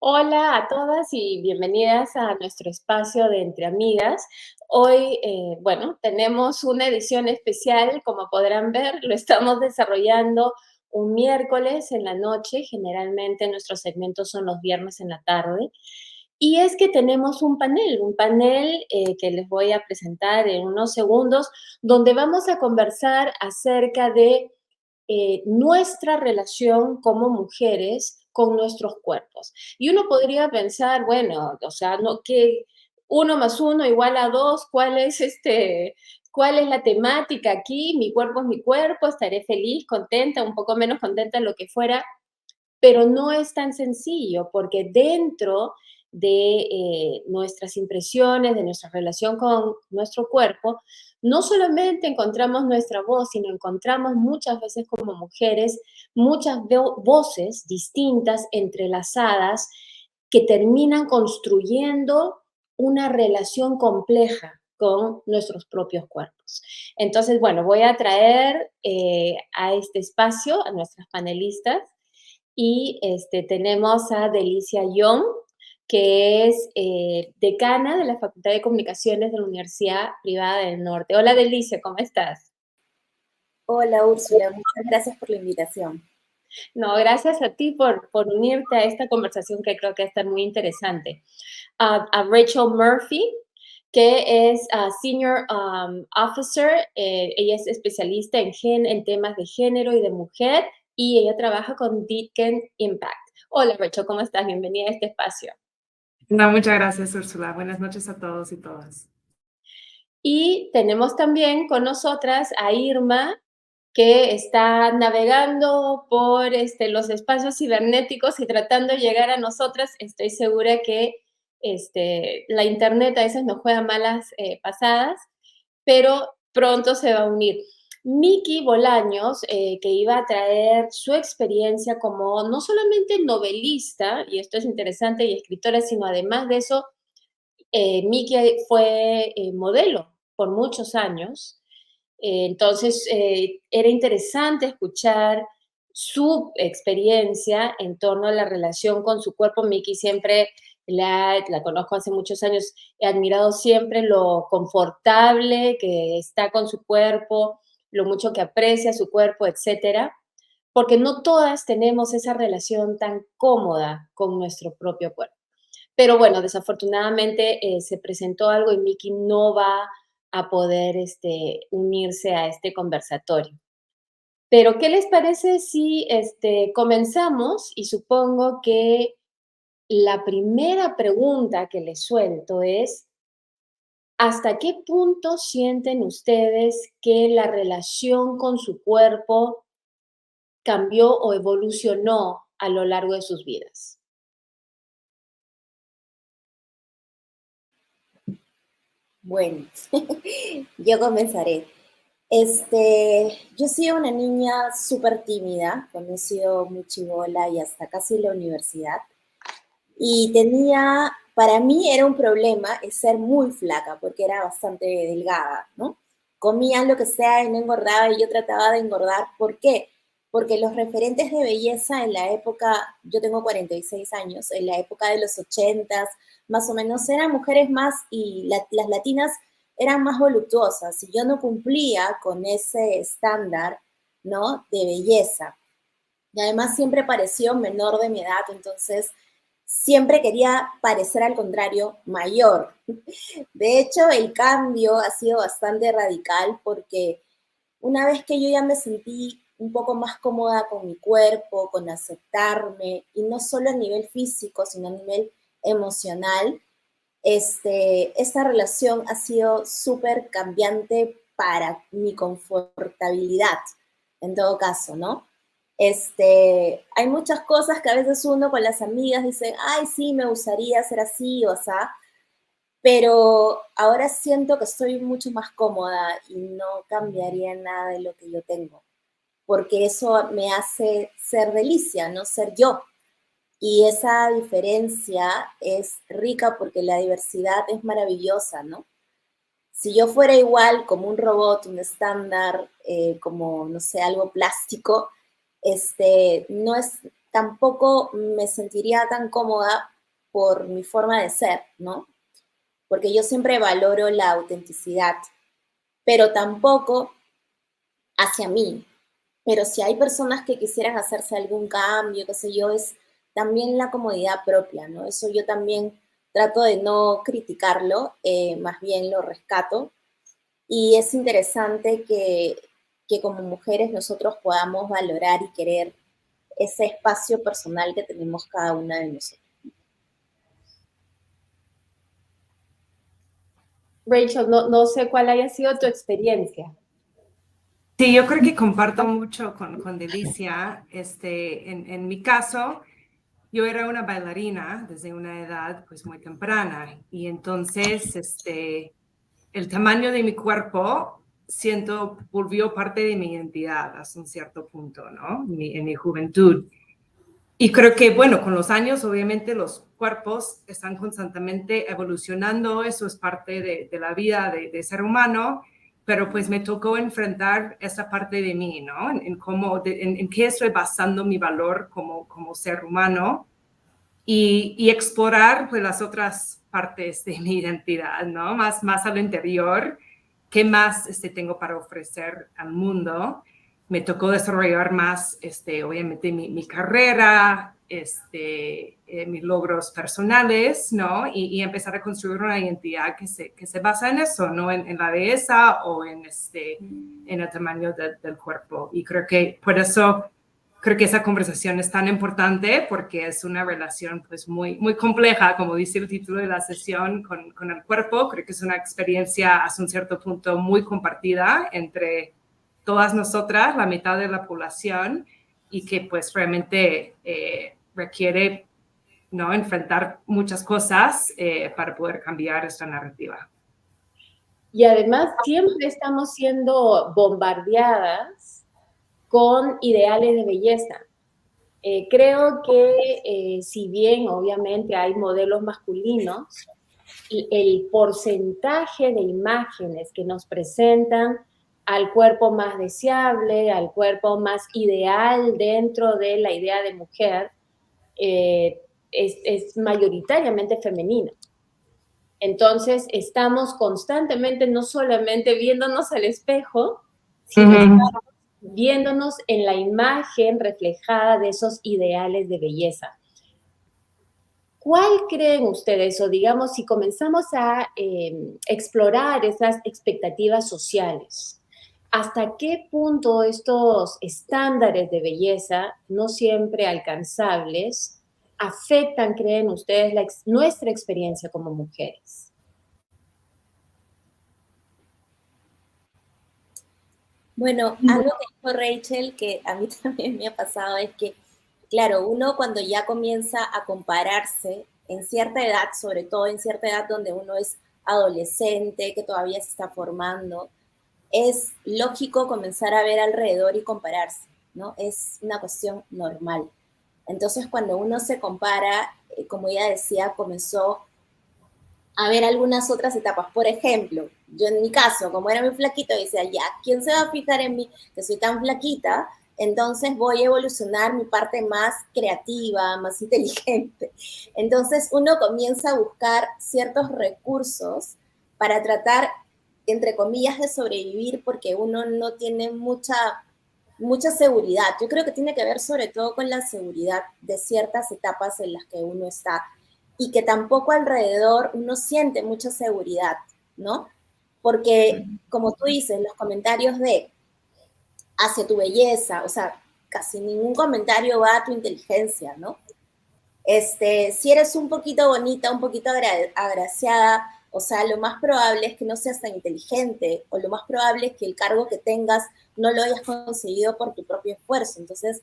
Hola a todas y bienvenidas a nuestro espacio de Entre Amigas. Hoy, bueno, tenemos una edición especial, como podrán ver, lo estamos desarrollando un miércoles en la noche, generalmente nuestros segmentos son los viernes en la tarde, y es que tenemos un panel que les voy a presentar en unos segundos, donde vamos a conversar acerca de nuestra relación como mujeres con nuestros cuerpos. Y uno podría pensar, bueno, o sea, no, que uno más uno igual a dos, ¿cuál es la temática aquí? Mi cuerpo es mi cuerpo, estaré feliz, contenta, un poco menos contenta, lo que fuera, pero no es tan sencillo, porque dentro de nuestras impresiones, de nuestra relación con nuestro cuerpo, no solamente encontramos nuestra voz, sino encontramos muchas veces como mujeres muchas voces distintas, entrelazadas, que terminan construyendo una relación compleja con nuestros propios cuerpos. Entonces, bueno, voy a traer a este espacio a nuestras panelistas y tenemos a Delicia Young, que es decana de la Facultad de Comunicaciones de la Universidad Privada del Norte. Hola Delicia, ¿cómo estás? Hola Úrsula, muchas gracias por la invitación. No, gracias a ti por unirte a esta conversación que creo que está muy interesante. A Rachel Murphy, que es Senior Officer, ella es especialista en temas de género y de mujer, y ella trabaja con Deakin Impact. Hola Rachel, ¿cómo estás? Bienvenida a este espacio. No, muchas gracias, Úrsula. Buenas noches a todos y todas. Y tenemos también con nosotras a Irma, que está navegando por los espacios cibernéticos y tratando de llegar a nosotras. Estoy segura que la internet a veces nos juega malas pasadas, pero pronto se va a unir. Miki Bolaños, que iba a traer su experiencia como no solamente novelista, y esto es interesante, y escritora, sino además de eso, Miki fue modelo por muchos años. Entonces, era interesante escuchar su experiencia en torno a la relación con su cuerpo. Miki siempre la conozco hace muchos años, he admirado siempre lo confortable que está con su cuerpo, lo mucho que aprecia su cuerpo, etcétera, porque no todas tenemos esa relación tan cómoda con nuestro propio cuerpo. Pero bueno, desafortunadamente se presentó algo y Miki no va a poder unirse a este conversatorio. Pero, ¿qué les parece si comenzamos? Y supongo que la primera pregunta que les suelto es, ¿hasta qué punto sienten ustedes que la relación con su cuerpo cambió o evolucionó a lo largo de sus vidas? Bueno, yo comenzaré. Yo he sido una niña súper tímida, cuando he sido muy chibola y hasta casi la universidad. Y para mí era un problema el ser muy flaca, porque era bastante delgada, ¿no? Comía lo que sea y no engordaba, y yo trataba de engordar. ¿Por qué? Porque los referentes de belleza en la época, yo tengo 46 años, en la época de los 80s, más o menos, eran mujeres más, y las latinas eran más voluptuosas, y yo no cumplía con ese estándar, ¿no? De belleza. Y además siempre pareció menor de mi edad, entonces siempre quería parecer al contrario mayor. De hecho, el cambio ha sido bastante radical porque una vez que yo ya me sentí un poco más cómoda con mi cuerpo, con aceptarme, y no solo a nivel físico, sino a nivel emocional, esta relación ha sido súper cambiante para mi confortabilidad, en todo caso, ¿no? Hay muchas cosas que a veces uno con las amigas dice, ay, sí, me gustaría ser así o sea, pero ahora siento que estoy mucho más cómoda y no cambiaría nada de lo que yo tengo, porque eso me hace ser Delicia, no ser yo. Y esa diferencia es rica porque la diversidad es maravillosa, ¿no? Si yo fuera igual como un robot, un estándar, como, no sé, algo plástico, no es tampoco me sentiría tan cómoda por mi forma de ser, ¿no? Porque yo siempre valoro la autenticidad, pero tampoco hacia mí. Pero si hay personas que quisieran hacerse algún cambio, qué sé yo, es también la comodidad propia, ¿no? Eso yo también trato de no criticarlo, más bien lo rescato. Y es interesante que como mujeres nosotros podamos valorar y querer ese espacio personal que tenemos cada una de nosotros. Rachel, no sé cuál haya sido tu experiencia. Sí, yo creo que comparto mucho con Delicia. En mi caso, yo era una bailarina desde una edad pues muy temprana y entonces el tamaño de mi cuerpo siento volvió parte de mi identidad hasta un cierto punto, ¿no? En mi juventud. Y creo que, bueno, con los años, obviamente, los cuerpos están constantemente evolucionando, eso es parte de la vida de ser humano, pero pues me tocó enfrentar esa parte de mí, ¿no? En cómo, en qué estoy basando mi valor como ser humano y explorar pues las otras partes de mi identidad, ¿no? Más al interior, qué más tengo para ofrecer al mundo. Me tocó desarrollar más, obviamente, mi carrera, mis logros personales, ¿no? Y empezar a construir una identidad que se basa en eso, ¿no? En la belleza o en el tamaño del cuerpo. Y creo que por eso creo que esa conversación es tan importante porque es una relación pues muy, muy compleja, como dice el título de la sesión, con el cuerpo. Creo que es una experiencia hasta un cierto punto muy compartida entre todas nosotras, la mitad de la población, y que pues realmente requiere, ¿no?, enfrentar muchas cosas para poder cambiar esta narrativa. Y además siempre estamos siendo bombardeadas con ideales de belleza. Creo que si bien obviamente hay modelos masculinos, el porcentaje de imágenes que nos presentan al cuerpo más deseable, al cuerpo más ideal dentro de la idea de mujer, es mayoritariamente femenino. Entonces, estamos constantemente no solamente viéndonos al espejo, sino estamos viéndonos en la imagen reflejada de esos ideales de belleza. ¿Cuál creen ustedes, o digamos, si comenzamos a explorar esas expectativas sociales, hasta qué punto estos estándares de belleza, no siempre alcanzables, afectan, creen ustedes, nuestra experiencia como mujeres? Bueno, algo que dijo Rachel, que a mí también me ha pasado, es que, claro, uno cuando ya comienza a compararse en cierta edad, sobre todo en cierta edad donde uno es adolescente, que todavía se está formando, es lógico comenzar a ver alrededor y compararse, ¿no? Es una cuestión normal. Entonces, cuando uno se compara, como ella decía, comenzó a ver algunas otras etapas. Por ejemplo, yo en mi caso, como era muy flaquito, decía, ya, ¿quién se va a fijar en mí que soy tan flaquita? Entonces voy a evolucionar mi parte más creativa, más inteligente. Entonces uno comienza a buscar ciertos recursos para tratar, entre comillas, de sobrevivir porque uno no tiene mucha seguridad. Yo creo que tiene que ver sobre todo con la seguridad de ciertas etapas en las que uno está y que tampoco alrededor uno siente mucha seguridad, ¿no? Porque, como tú dices, los comentarios de hacia tu belleza, o sea, casi ningún comentario va a tu inteligencia, ¿no? Si eres un poquito bonita, un poquito agraciada, o sea, lo más probable es que no seas tan inteligente, o lo más probable es que el cargo que tengas no lo hayas conseguido por tu propio esfuerzo. Entonces,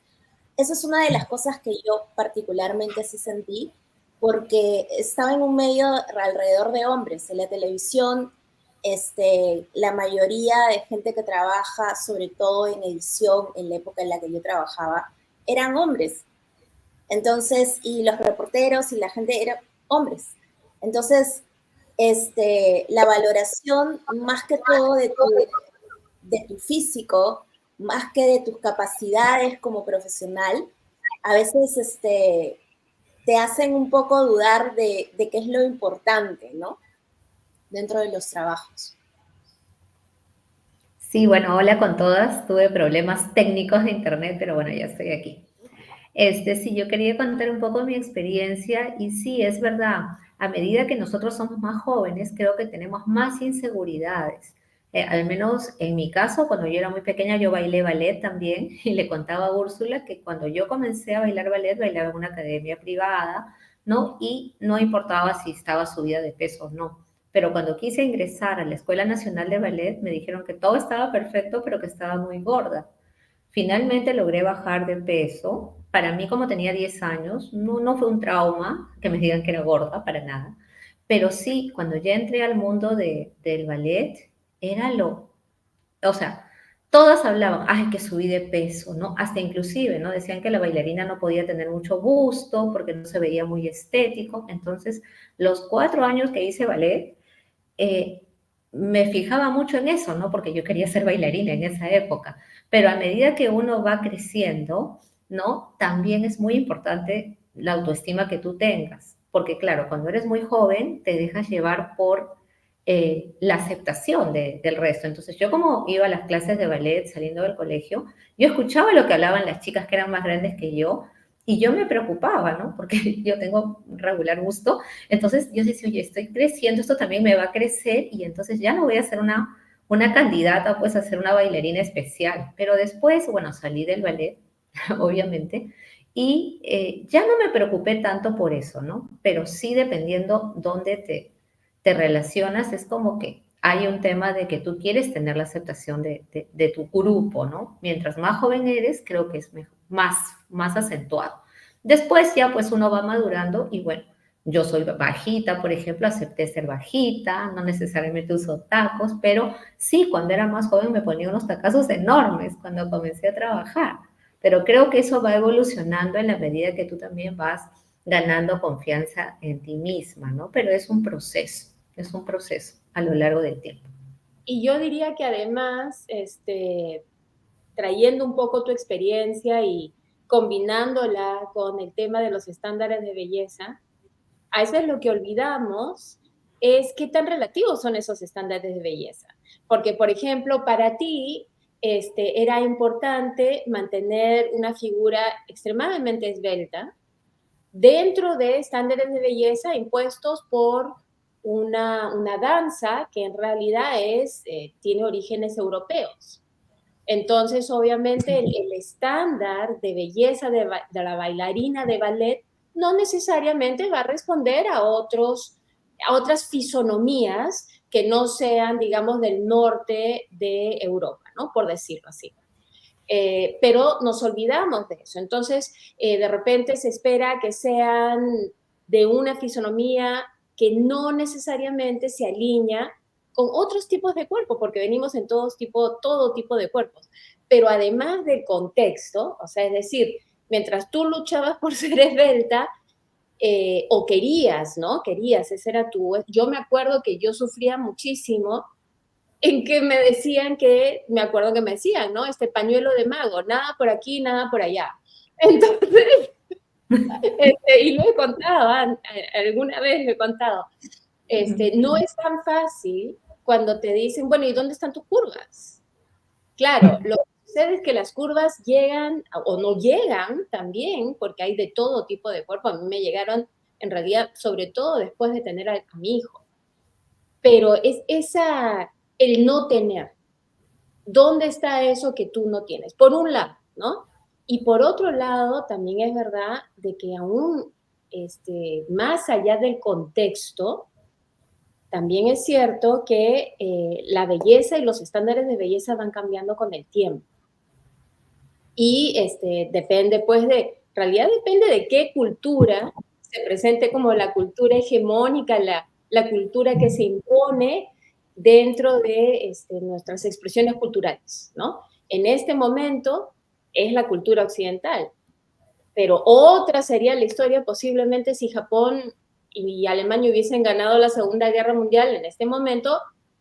esa es una de las cosas que yo particularmente sí sentí, porque estaba en un medio alrededor de hombres. En la televisión, la mayoría de gente que trabaja, sobre todo en edición, en la época en la que yo trabajaba, eran hombres. Entonces, y los reporteros y la gente eran hombres. Entonces, la valoración más que todo de tu físico, más que de tus capacidades como profesional, a veces te hacen un poco dudar de qué es lo importante, ¿no? Dentro de los trabajos. Sí, bueno, hola con todas. Tuve problemas técnicos de internet, pero bueno, ya estoy aquí. Sí, yo quería contar un poco mi experiencia y sí, es verdad, a medida que nosotros somos más jóvenes, creo que tenemos más inseguridades. Al menos en mi caso, cuando yo era muy pequeña, yo bailé ballet también y le contaba a Úrsula que cuando yo comencé a bailar ballet, bailaba en una academia privada, ¿no? Y no importaba si estaba subida de peso o no. Pero cuando quise ingresar a la Escuela Nacional de Ballet, me dijeron que todo estaba perfecto, pero que estaba muy gorda. Finalmente logré bajar de peso. Para mí, como tenía 10 años, no fue un trauma que me digan que era gorda, para nada. Pero sí, cuando ya entré al mundo del ballet, era o sea, todas hablaban, ay, que subí de peso, ¿no? Hasta inclusive, ¿no? Decían que la bailarina no podía tener mucho busto porque no se veía muy estético. Entonces, los 4 años que hice ballet, eh, me fijaba mucho en eso, ¿no? Porque yo quería ser bailarina en esa época. Pero a medida que uno va creciendo, ¿no? También es muy importante la autoestima que tú tengas. Porque claro, cuando eres muy joven, te dejas llevar por la aceptación del resto. Entonces yo como iba a las clases de ballet saliendo del colegio, yo escuchaba lo que hablaban las chicas que eran más grandes que yo y yo me preocupaba, ¿no? Porque yo tengo un regular gusto, entonces yo decía, oye, estoy creciendo, esto también me va a crecer y entonces ya no voy a ser una candidata pues a ser una bailarina especial. Pero después, bueno, salí del ballet, obviamente, y ya no me preocupé tanto por eso, ¿no? Pero sí dependiendo dónde te relacionas, es como que hay un tema de que tú quieres tener la aceptación de tu grupo, ¿no? Mientras más joven eres, creo que es más acentuado. Después ya pues uno va madurando y bueno, yo soy bajita, por ejemplo, acepté ser bajita, no necesariamente uso tacos, pero sí, cuando era más joven me ponía unos tacazos enormes cuando comencé a trabajar. Pero creo que eso va evolucionando en la medida que tú también vas ganando confianza en ti misma, ¿no? Pero es un proceso a lo largo del tiempo. Y yo diría que además, trayendo un poco tu experiencia y combinándola con el tema de los estándares de belleza, a veces lo que olvidamos es qué tan relativos son esos estándares de belleza. Porque, por ejemplo, para ti era importante mantener una figura extremadamente esbelta dentro de estándares de belleza impuestos por una danza que en realidad tiene orígenes europeos. Entonces, obviamente, el estándar de belleza de la bailarina de ballet no necesariamente va a responder a otras fisonomías que no sean, digamos, del norte de Europa, ¿no? Por decirlo así. Pero nos olvidamos de eso. Entonces, de repente se espera que sean de una fisonomía que no necesariamente se alinea con otros tipos de cuerpos, porque venimos en todo tipo de cuerpos. Pero además del contexto, o sea, es decir, mientras tú luchabas por ser esbelta, o querías, ¿no? Querías, ese era tu... Yo me acuerdo que yo sufría muchísimo en que me acuerdo que me decían, ¿no? Este pañuelo de mago, nada por aquí, nada por allá. Entonces, y lo he contado, alguna vez lo he contado, no es tan fácil cuando te dicen, bueno, ¿y dónde están tus curvas? Claro, lo que sucede es que las curvas llegan o no llegan también, porque hay de todo tipo de cuerpo. A mí me llegaron, en realidad, sobre todo después de tener a mi hijo. Pero es el no tener. ¿Dónde está eso que tú no tienes? Por un lado, ¿no? Y por otro lado, también es verdad de que aún más allá del contexto, también es cierto que la belleza y los estándares de belleza van cambiando con el tiempo. Y depende, pues, en realidad depende de qué cultura se presente como la cultura hegemónica, la cultura que se impone dentro de nuestras expresiones culturales, ¿no? En este momento es la cultura occidental, pero otra sería la historia posiblemente si Japón y Alemania hubiesen ganado la Segunda Guerra Mundial en este momento,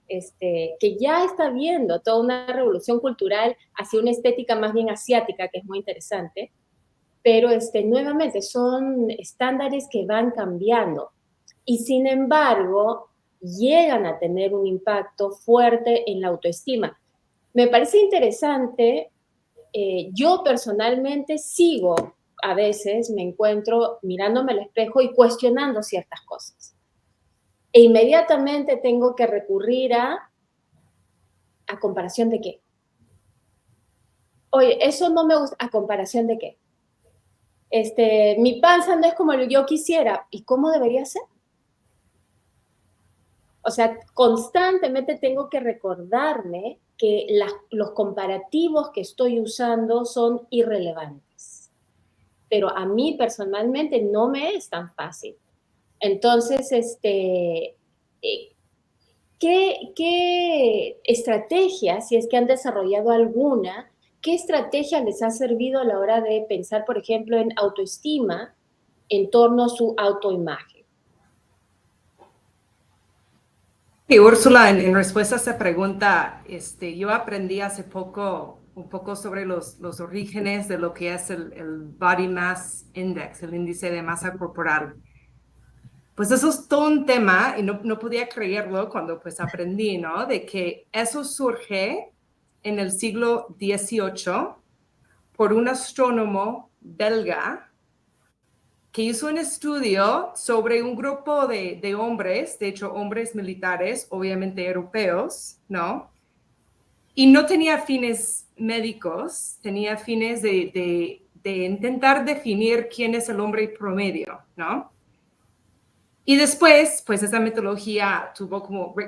que ya está viendo toda una revolución cultural hacia una estética más bien asiática, que es muy interesante, pero nuevamente son estándares que van cambiando y sin embargo llegan a tener un impacto fuerte en la autoestima. Me parece interesante, yo personalmente sigo, a veces me encuentro mirándome al espejo y cuestionando ciertas cosas. E inmediatamente tengo que recurrir ¿a comparación de qué? Oye, eso no me gusta, ¿a comparación de qué? Mi panza no es como yo quisiera, ¿y cómo debería ser? O sea, constantemente tengo que recordarme que los comparativos que estoy usando son irrelevantes. Pero a mí personalmente no me es tan fácil. Entonces, ¿qué estrategias, si es que han desarrollado alguna, qué estrategia les ha servido a la hora de pensar, por ejemplo, en autoestima en torno a su autoimagen? Sí, Úrsula, en respuesta a esa pregunta, yo aprendí hace poco un poco sobre los orígenes de lo que es el Body Mass Index, el índice de masa corporal. Pues eso es todo un tema y no podía creerlo cuando pues aprendí, ¿no? De que eso surge en el siglo XVIII por un astrónomo belga que hizo un estudio sobre un grupo de hombres, de hecho hombres militares, obviamente europeos, ¿no? Y no tenía fines médicos, tenía fines de intentar definir quién es el hombre promedio, ¿no? Y después, pues esa metodología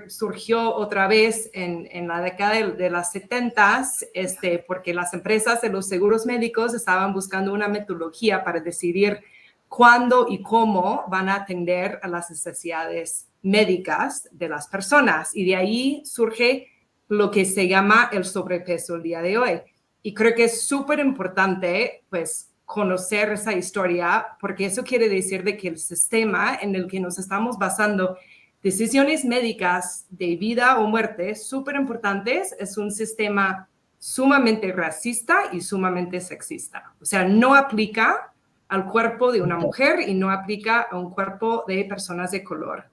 surgió otra vez en la década de las 70s, porque las empresas de los seguros médicos estaban buscando una metodología para decidir cuándo y cómo van a atender a las necesidades médicas de las personas. Y de ahí surge lo que se llama el sobrepeso el día de hoy. Y creo que es súper importante, pues, conocer esa historia, porque eso quiere decir de que el sistema en el que nos estamos basando decisiones médicas de vida o muerte súper importantes es un sistema sumamente racista y sumamente sexista. O sea, no aplica al cuerpo de una mujer y no aplica a un cuerpo de personas de color.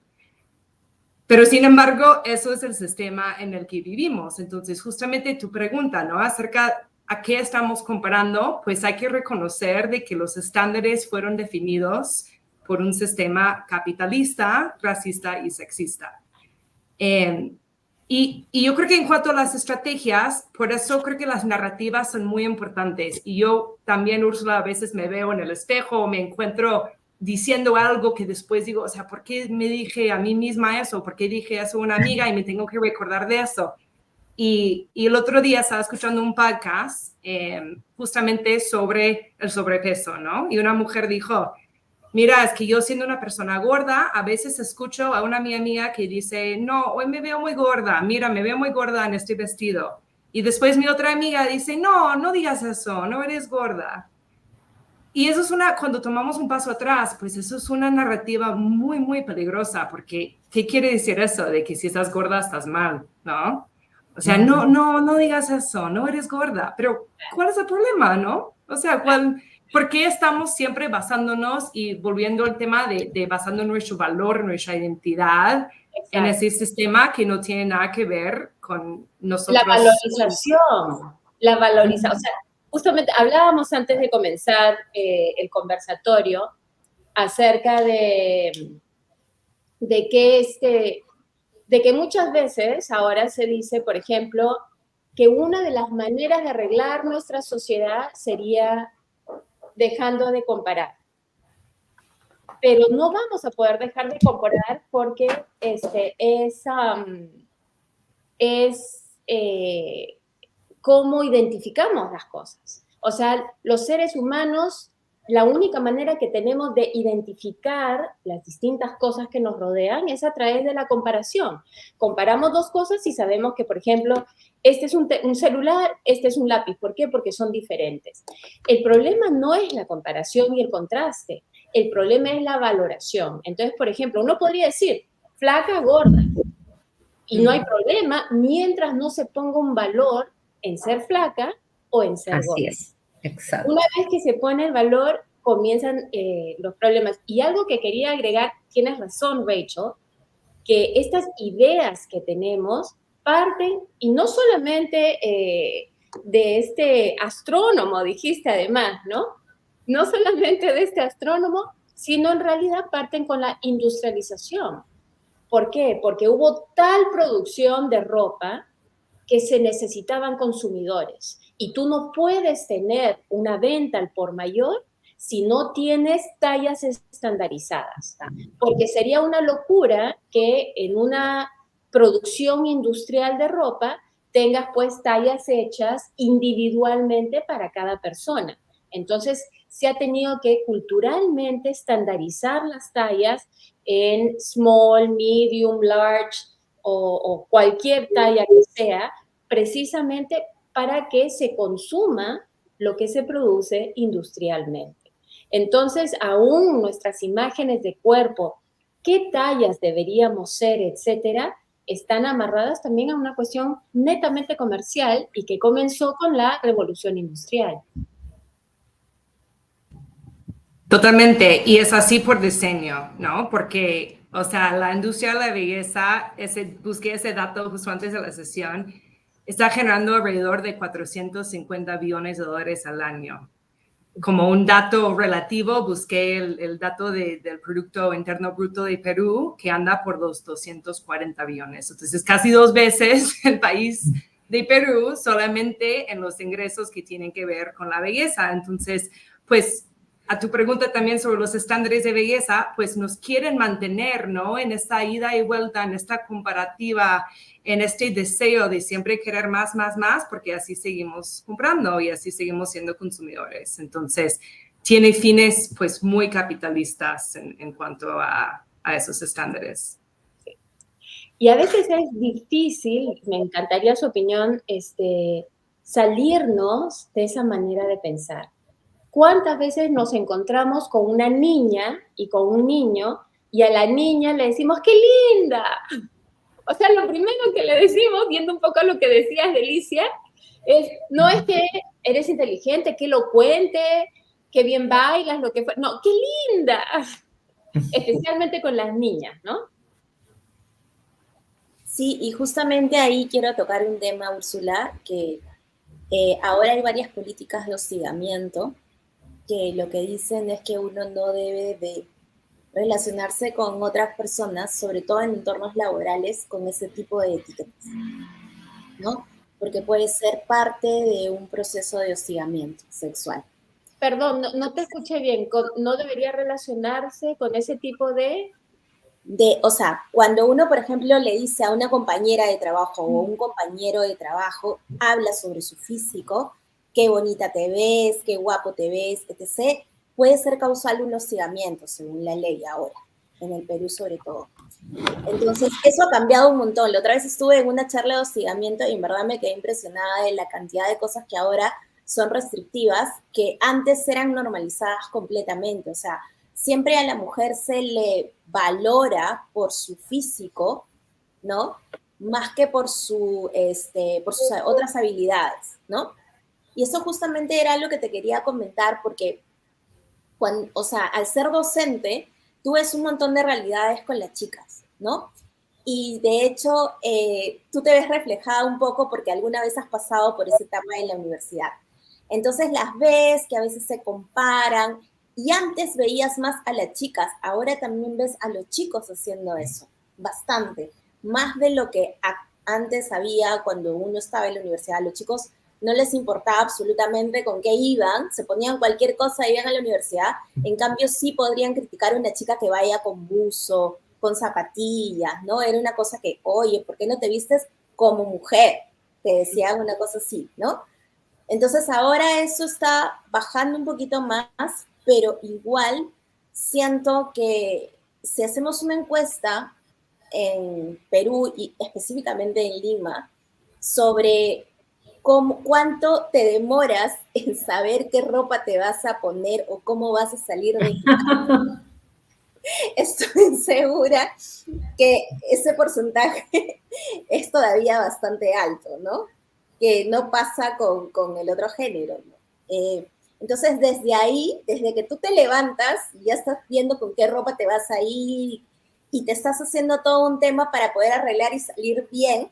Pero sin embargo, eso es el sistema en el que vivimos. Entonces, justamente tu pregunta, ¿no? Acerca ¿a qué estamos comparando? Pues hay que reconocer de que los estándares fueron definidos por un sistema capitalista, racista y sexista. Y yo creo que en cuanto a las estrategias, por eso creo que las narrativas son muy importantes. Y yo también, Úrsula, a veces me veo en el espejo o me encuentro diciendo algo que después digo, o sea, ¿por qué me dije a mí misma eso? ¿Por qué dije eso a una amiga y me tengo que recordar de eso? Y el otro día estaba escuchando un podcast justamente sobre el sobrepeso, ¿no? Y una mujer dijo, mira, es que yo siendo una persona gorda, a veces escucho a una amiga mía que dice, no, hoy me veo muy gorda, mira, me veo muy gorda en este vestido. Y después mi otra amiga dice, no, no digas eso, no eres gorda. Y eso es cuando tomamos un paso atrás, pues eso es una narrativa muy, muy peligrosa, porque ¿qué quiere decir eso? De que si estás gorda estás mal, ¿no? O sea, no digas eso, no eres gorda, pero ¿cuál es el problema, no? O sea, ¿por qué estamos siempre basándonos y volviendo al tema de basando nuestro valor, nuestra identidad en ese sistema que no tiene nada que ver con nosotros? La valorización, o sea, justamente hablábamos antes de comenzar el conversatorio acerca de que muchas veces ahora se dice, por ejemplo, que una de las maneras de arreglar nuestra sociedad sería dejando de comparar. Pero no vamos a poder dejar de comparar porque cómo identificamos las cosas. O sea, los seres humanos, la única manera que tenemos de identificar las distintas cosas que nos rodean es a través de la comparación. Comparamos dos cosas y sabemos que, por ejemplo, este es un celular, este es un lápiz. ¿Por qué? Porque son diferentes. El problema no es la comparación y el contraste. El problema es la valoración. Entonces, por ejemplo, uno podría decir, flaca, gorda. Y no hay problema mientras no se ponga un valor en ser flaca o en ser gorda. Así es. Exacto. Una vez que se pone el valor, comienzan los problemas. Y algo que quería agregar, tienes razón, Rachel, que estas ideas que tenemos parten, y no solamente de este astrónomo, dijiste además, ¿no? No solamente de este astrónomo, sino en realidad parten con la industrialización. ¿Por qué? Porque hubo tal producción de ropa que se necesitaban consumidores. Y tú no puedes tener una venta al por mayor si no tienes tallas estandarizadas, porque sería una locura que en una producción industrial de ropa tengas pues tallas hechas individualmente para cada persona. Entonces, se ha tenido que culturalmente estandarizar las tallas en small, medium, large o cualquier talla que sea, precisamente para que se consuma lo que se produce industrialmente. Entonces, aún nuestras imágenes de cuerpo, qué tallas deberíamos ser, etcétera, están amarradas también a una cuestión netamente comercial y que comenzó con la revolución industrial. Totalmente, y es así por diseño, ¿no? Porque, o sea, la industria de la belleza, busqué ese dato justo antes de la sesión, está generando alrededor de 450 billones de dólares al año. Como un dato relativo, busqué el dato del Producto Interno Bruto de Perú, que anda por los 240 billones. Entonces, casi 2 veces el país de Perú solamente en los ingresos que tienen que ver con la belleza. Entonces, pues, a tu pregunta también sobre los estándares de belleza, pues nos quieren mantener, ¿no? En esta ida y vuelta, en esta comparativa, en este deseo de siempre querer más, más, más, porque así seguimos comprando y así seguimos siendo consumidores. Entonces, tiene fines pues muy capitalistas en cuanto a esos estándares. Y a veces es difícil, me encantaría su opinión, salirnos de esa manera de pensar. ¿Cuántas veces nos encontramos con una niña y con un niño y a la niña le decimos, ¡qué linda! O sea, lo primero que le decimos, viendo un poco lo que decías, Delicia, es, no es que eres inteligente, que elocuente, que bien bailas, lo que fue. No, ¡qué linda! Especialmente con las niñas, ¿no? Sí, y justamente ahí quiero tocar un tema, Úrsula, que ahora hay varias políticas de hostigamiento que lo que dicen es que uno no debe de relacionarse con otras personas, sobre todo en entornos laborales, con ese tipo de etiquetas, ¿no? Porque puede ser parte de un proceso de hostigamiento sexual. Perdón, no te escuché bien. ¿No debería relacionarse con ese tipo de...? O sea, cuando uno, por ejemplo, le dice a una compañera de trabajo o un compañero de trabajo, habla sobre su físico, qué bonita te ves, qué guapo te ves, etc., puede ser causal un hostigamiento, según la ley ahora, en el Perú sobre todo. Entonces, eso ha cambiado un montón. La otra vez estuve en una charla de hostigamiento y en verdad me quedé impresionada de la cantidad de cosas que ahora son restrictivas, que antes eran normalizadas completamente. O sea, siempre a la mujer se le valora por su físico, ¿no? Más que por sus otras habilidades, ¿no? Y eso justamente era lo que te quería comentar, porque, o sea, al ser docente, tú ves un montón de realidades con las chicas, ¿no? Y de hecho, tú te ves reflejada un poco porque alguna vez has pasado por ese tema en la universidad. Entonces las ves que a veces se comparan y antes veías más a las chicas, ahora también ves a los chicos haciendo eso, bastante, más de lo que antes había cuando uno estaba en la universidad. Los chicos no les importaba absolutamente con qué iban, se ponían cualquier cosa, iban a la universidad. En cambio, sí podrían criticar a una chica que vaya con buzo, con zapatillas, ¿no? Era una cosa que, oye, ¿por qué no te vistes como mujer? Te decían una cosa así, ¿no? Entonces ahora eso está bajando un poquito más, pero igual siento que si hacemos una encuesta en Perú y específicamente en Lima sobre cuánto te demoras en saber qué ropa te vas a poner o cómo vas a salir de tu casa, estoy segura que ese porcentaje es todavía bastante alto, ¿no? Que no pasa con el otro género, ¿no? Entonces, desde ahí, desde que tú te levantas, ya estás viendo con qué ropa te vas a ir y te estás haciendo todo un tema para poder arreglar y salir bien.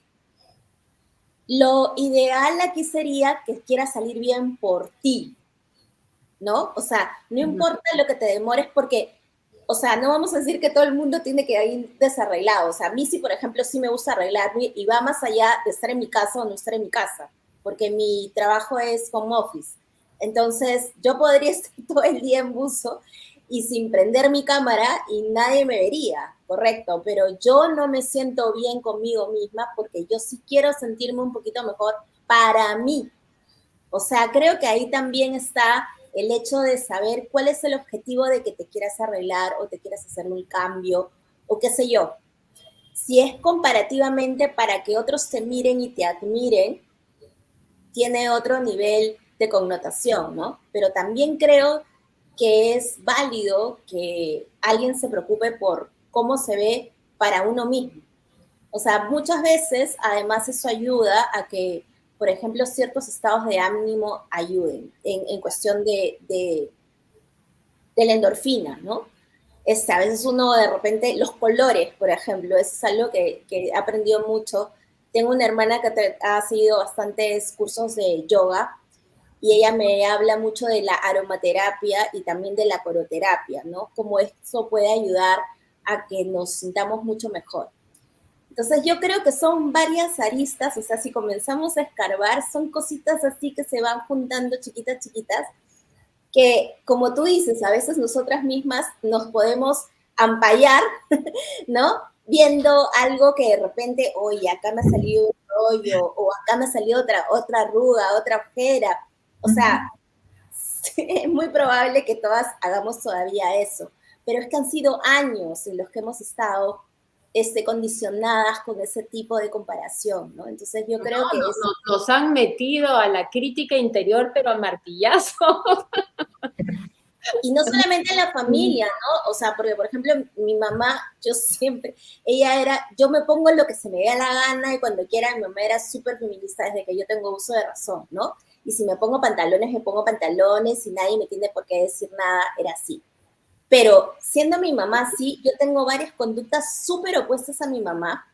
Lo ideal aquí sería que quieras salir bien por ti, ¿no? O sea, no importa lo que te demores porque, o sea, no vamos a decir que todo el mundo tiene que ir desarreglado. O sea, a mí sí, por ejemplo, sí me gusta arreglarme y va más allá de estar en mi casa o no estar en mi casa, porque mi trabajo es home office. Entonces, yo podría estar todo el día en buzo y sin prender mi cámara y nadie me vería, correcto, pero yo no me siento bien conmigo misma porque yo sí quiero sentirme un poquito mejor para mí. O sea, creo que ahí también está el hecho de saber cuál es el objetivo de que te quieras arreglar o te quieras hacer un cambio o qué sé yo. Si es comparativamente para que otros te miren y te admiren, tiene otro nivel de connotación, ¿no? Pero también creo que es válido que alguien se preocupe por cómo se ve para uno mismo. O sea, muchas veces, además, eso ayuda a que, por ejemplo, ciertos estados de ánimo ayuden en cuestión de la endorfina, ¿no? A veces uno de repente, los colores, por ejemplo, eso es algo que he aprendido mucho. Tengo una hermana que ha seguido bastantes cursos de yoga y ella me habla mucho de la aromaterapia y también de la coroterapia, ¿no? Cómo eso puede ayudar a que nos sintamos mucho mejor. Entonces yo creo que son varias aristas, o sea, si comenzamos a escarbar, son cositas así que se van juntando chiquitas, chiquitas, que como tú dices, a veces nosotras mismas nos podemos ampallar, ¿no? Viendo algo que de repente, oye, acá me ha salido un rollo, o acá me ha salido otra arruga, otra ojera. O sea, es muy probable que todas hagamos todavía eso, pero es que han sido años en los que hemos estado condicionadas con ese tipo de comparación, ¿no? Entonces yo creo que nos han metido a la crítica interior, pero a martillazo. Y no solamente en la familia, ¿no? O sea, porque, por ejemplo, mi mamá, yo siempre, yo me pongo lo que se me dé la gana y cuando quiera, mi mamá era súper feminista desde que yo tengo uso de razón, ¿no? Y si me pongo pantalones, me pongo pantalones y nadie me tiene por qué decir nada, era así. Pero siendo mi mamá así, yo tengo varias conductas súper opuestas a mi mamá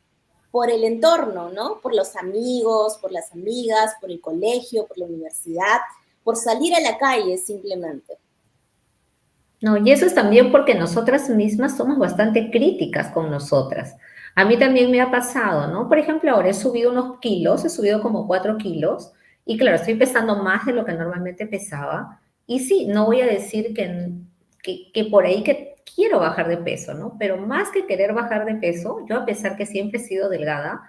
por el entorno, ¿no? Por los amigos, por las amigas, por el colegio, por la universidad, por salir a la calle simplemente. No, y eso es también porque nosotras mismas somos bastante críticas con nosotras. A mí también me ha pasado, ¿no? Por ejemplo, ahora he subido unos kilos, he subido como 4 kilos, y claro, estoy pesando más de lo que normalmente pesaba. Y sí, no voy a decir que por ahí que quiero bajar de peso, ¿no? Pero más que querer bajar de peso, yo a pesar que siempre he sido delgada,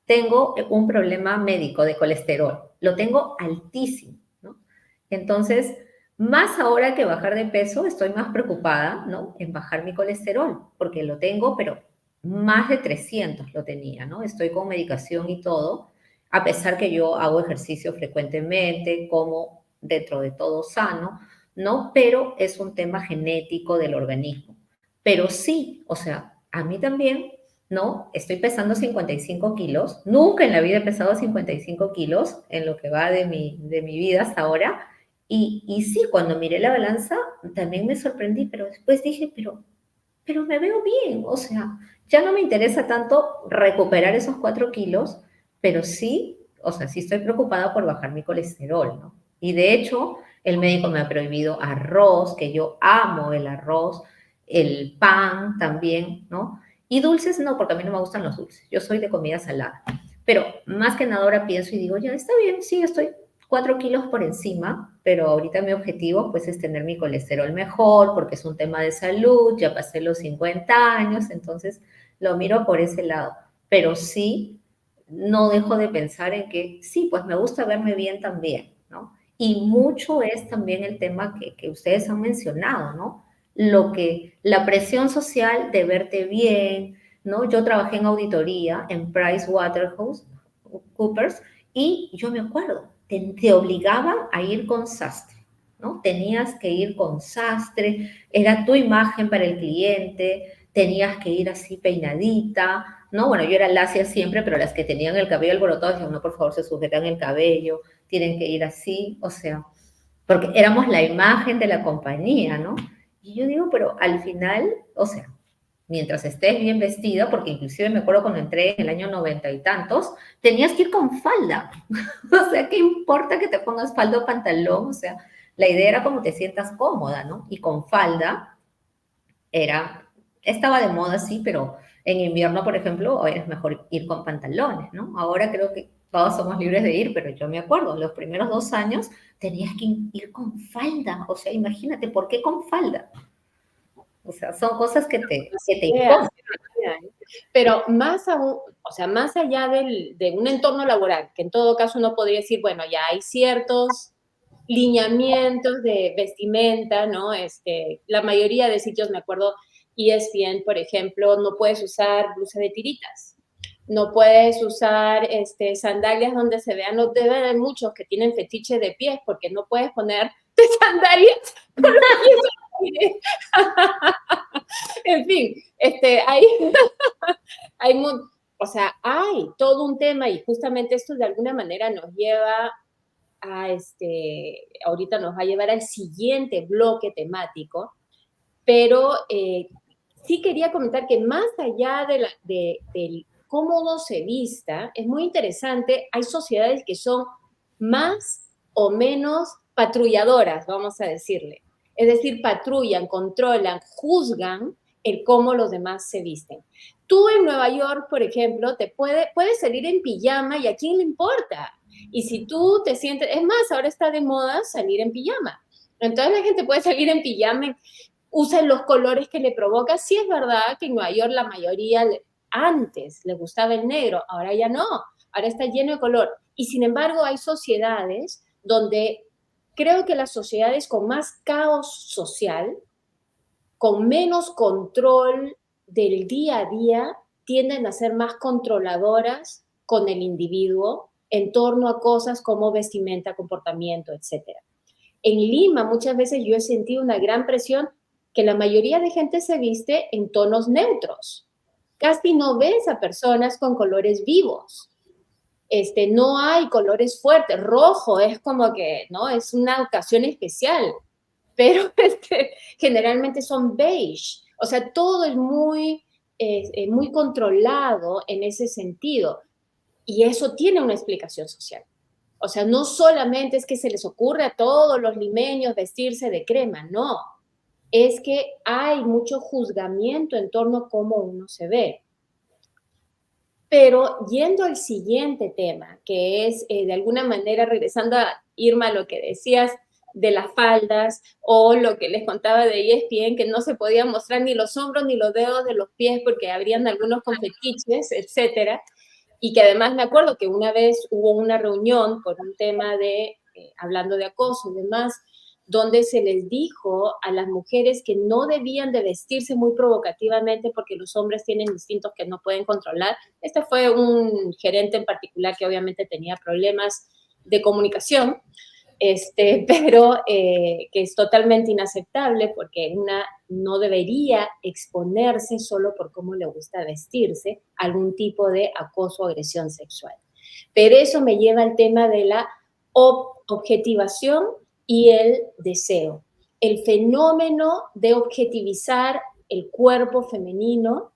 tengo un problema médico de colesterol. Lo tengo altísimo, ¿no? Entonces, más ahora que bajar de peso, estoy más preocupada, ¿no? En bajar mi colesterol, porque lo tengo, pero más de 300 lo tenía, ¿no? Estoy con medicación y todo, a pesar que yo hago ejercicio frecuentemente, como dentro de todo sano, ¿no? Pero es un tema genético del organismo. Pero sí, o sea, a mí también, ¿no? Estoy pesando 55 kilos. Nunca en la vida he pesado 55 kilos en lo que va de mi vida hasta ahora. Y sí, cuando miré la balanza también me sorprendí, pero después dije, pero me veo bien, o sea, ya no me interesa tanto recuperar esos 4 kilos, pero sí, o sea, sí estoy preocupada por bajar mi colesterol, ¿no? Y de hecho, el médico me ha prohibido arroz, que yo amo el arroz, el pan también, ¿no? Y dulces no, porque a mí no me gustan los dulces, yo soy de comida salada. Pero más que nada ahora pienso y digo, ya está bien, sí, estoy 4 kilos por encima, pero ahorita mi objetivo pues es tener mi colesterol mejor porque es un tema de salud, ya pasé los 50 años, entonces lo miro por ese lado. Pero sí, no dejo de pensar en que sí, pues me gusta verme bien también, ¿no? Y mucho es también el tema que ustedes han mencionado, ¿no? La presión social de verte bien, ¿no? Yo trabajé en auditoría en PricewaterhouseCoopers y yo me acuerdo, te obligaban a ir con sastre, ¿no? Tenías que ir con sastre, era tu imagen para el cliente, tenías que ir así peinadita, ¿no? Bueno, yo era lacia siempre, pero las que tenían el cabello alborotado decían, no, por favor, se sujetan el cabello, tienen que ir así, o sea, porque éramos la imagen de la compañía, ¿no? Y yo digo, pero al final, o sea, mientras estés bien vestida, porque inclusive me acuerdo cuando entré en el año 90 y tantos, tenías que ir con falda. O sea, ¿qué importa que te pongas falda o pantalón? O sea, la idea era como te sientas cómoda, ¿no? Y con falda era, estaba de moda, sí, pero en invierno, por ejemplo, ahora es mejor ir con pantalones, ¿no? Ahora creo que todos somos libres de ir, pero yo me acuerdo, los primeros 2 años tenías que ir con falda. O sea, imagínate, ¿por qué con falda? O sea, son cosas que te Idea, imponen. pero más aún, o sea, más allá de un entorno laboral, que en todo caso uno podría decir, bueno, ya hay ciertos lineamientos de vestimenta, ¿no? La mayoría de sitios, me acuerdo, ESPN, por ejemplo, no puedes usar blusa de tiritas, no puedes usar sandalias donde se vean, no debe haber muchos que tienen fetiche de pies, porque no puedes poner sandalias con los pies al aire. En fin, hay, hay, o sea, hay todo un tema y justamente esto de alguna manera nos lleva a ahorita nos va a llevar al siguiente bloque temático, pero sí quería comentar que más allá del cómo uno se vista, es muy interesante, hay sociedades que son más o menos patrulladoras, vamos a decirle. Es decir, patrullan, controlan, juzgan el cómo los demás se visten. Tú en Nueva York, por ejemplo, puedes salir en pijama y a quién le importa. Y si tú te sientes, es más, ahora está de moda salir en pijama. Entonces la gente puede salir en pijama, usa los colores que le provoca. Sí es verdad que en Nueva York la mayoría antes le gustaba el negro, ahora ya no, ahora está lleno de color. Y sin embargo hay sociedades donde creo que las sociedades con más caos social, con menos control del día a día, tienden a ser más controladoras con el individuo en torno a cosas como vestimenta, comportamiento, etc. En Lima muchas veces yo he sentido una gran presión que la mayoría de gente se viste en tonos neutros. Casi no ves a personas con colores vivos. No hay colores fuertes. Rojo es como que, ¿no? Es una ocasión especial, pero generalmente son beige. O sea, todo es muy controlado en ese sentido. Y eso tiene una explicación social. O sea, no solamente es que se les ocurre a todos los limeños vestirse de crema, no. Es que hay mucho juzgamiento en torno a cómo uno se ve. Pero yendo al siguiente tema, que es de alguna manera, regresando a Irma, lo que decías de las faldas o lo que les contaba de ESPN, que no se podían mostrar ni los hombros ni los dedos de los pies porque habrían algunos con fetiches, etcétera. Y que además me acuerdo que una vez hubo una reunión por un tema hablando de acoso y demás, donde se les dijo a las mujeres que no debían de vestirse muy provocativamente porque los hombres tienen instintos que no pueden controlar. Este fue un gerente en particular que obviamente tenía problemas de comunicación, pero que es totalmente inaceptable porque una no debería exponerse solo por cómo le gusta vestirse a algún tipo de acoso o agresión sexual. Pero eso me lleva al tema de la objetivación y el deseo. El fenómeno de objetivizar el cuerpo femenino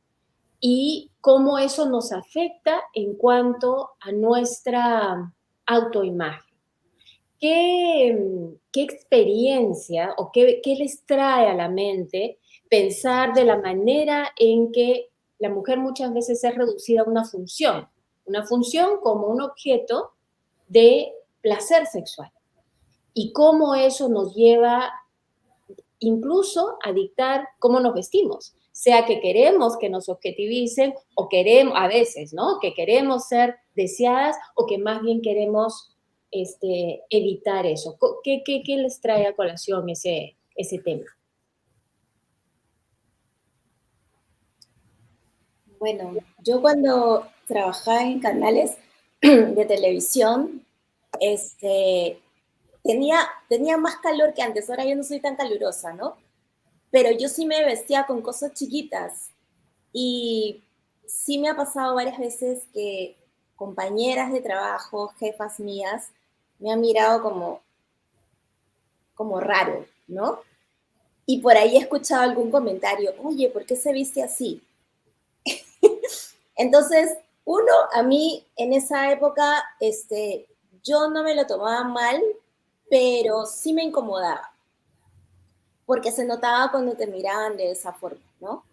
y cómo eso nos afecta en cuanto a nuestra autoimagen. ¿Qué experiencia o qué les trae a la mente pensar de la manera en que la mujer muchas veces es reducida a una función como un objeto de placer sexual? Y cómo eso nos lleva incluso a dictar cómo nos vestimos, sea que queremos que nos objetivicen o queremos, a veces, ¿no? Que queremos ser deseadas o que más bien queremos evitar eso. ¿Qué les trae a colación ese tema? Bueno, yo cuando trabajaba en canales de televisión, tenía más calor que antes. Ahora yo no soy tan calurosa, ¿no? Pero yo sí me vestía con cosas chiquitas. Y sí me ha pasado varias veces que compañeras de trabajo, jefas mías, me han mirado como, como raro, ¿no? Y por ahí he escuchado algún comentario, oye, ¿por qué se viste así? Entonces, uno, a mí en esa época, yo no me lo tomaba mal, pero sí me incomodaba, porque se notaba cuando te miraban de esa forma, ¿no?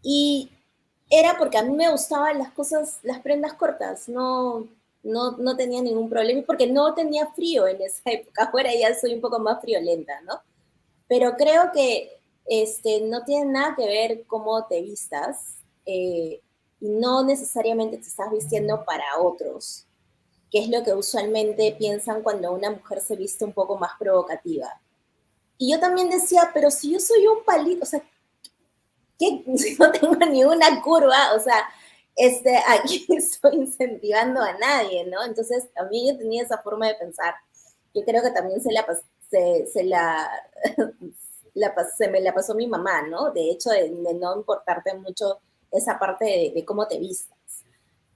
Y era porque a mí me gustaban las cosas, las prendas cortas, no tenía ningún problema, y porque no tenía frío en esa época, ahora ya soy un poco más friolenta, ¿no? Pero creo que no tiene nada que ver cómo te vistas, y no necesariamente te estás vistiendo para otros, que es lo que usualmente piensan cuando una mujer se viste un poco más provocativa. Y yo también decía, pero si yo soy un palito, o sea, ¿qué? Si no tengo ni una curva, o sea, aquí estoy incentivando a nadie, ¿no? Entonces, a mí yo tenía esa forma de pensar. Yo creo que también se me la pasó mi mamá, ¿no? De hecho, de no importarte mucho esa parte de cómo te vistas.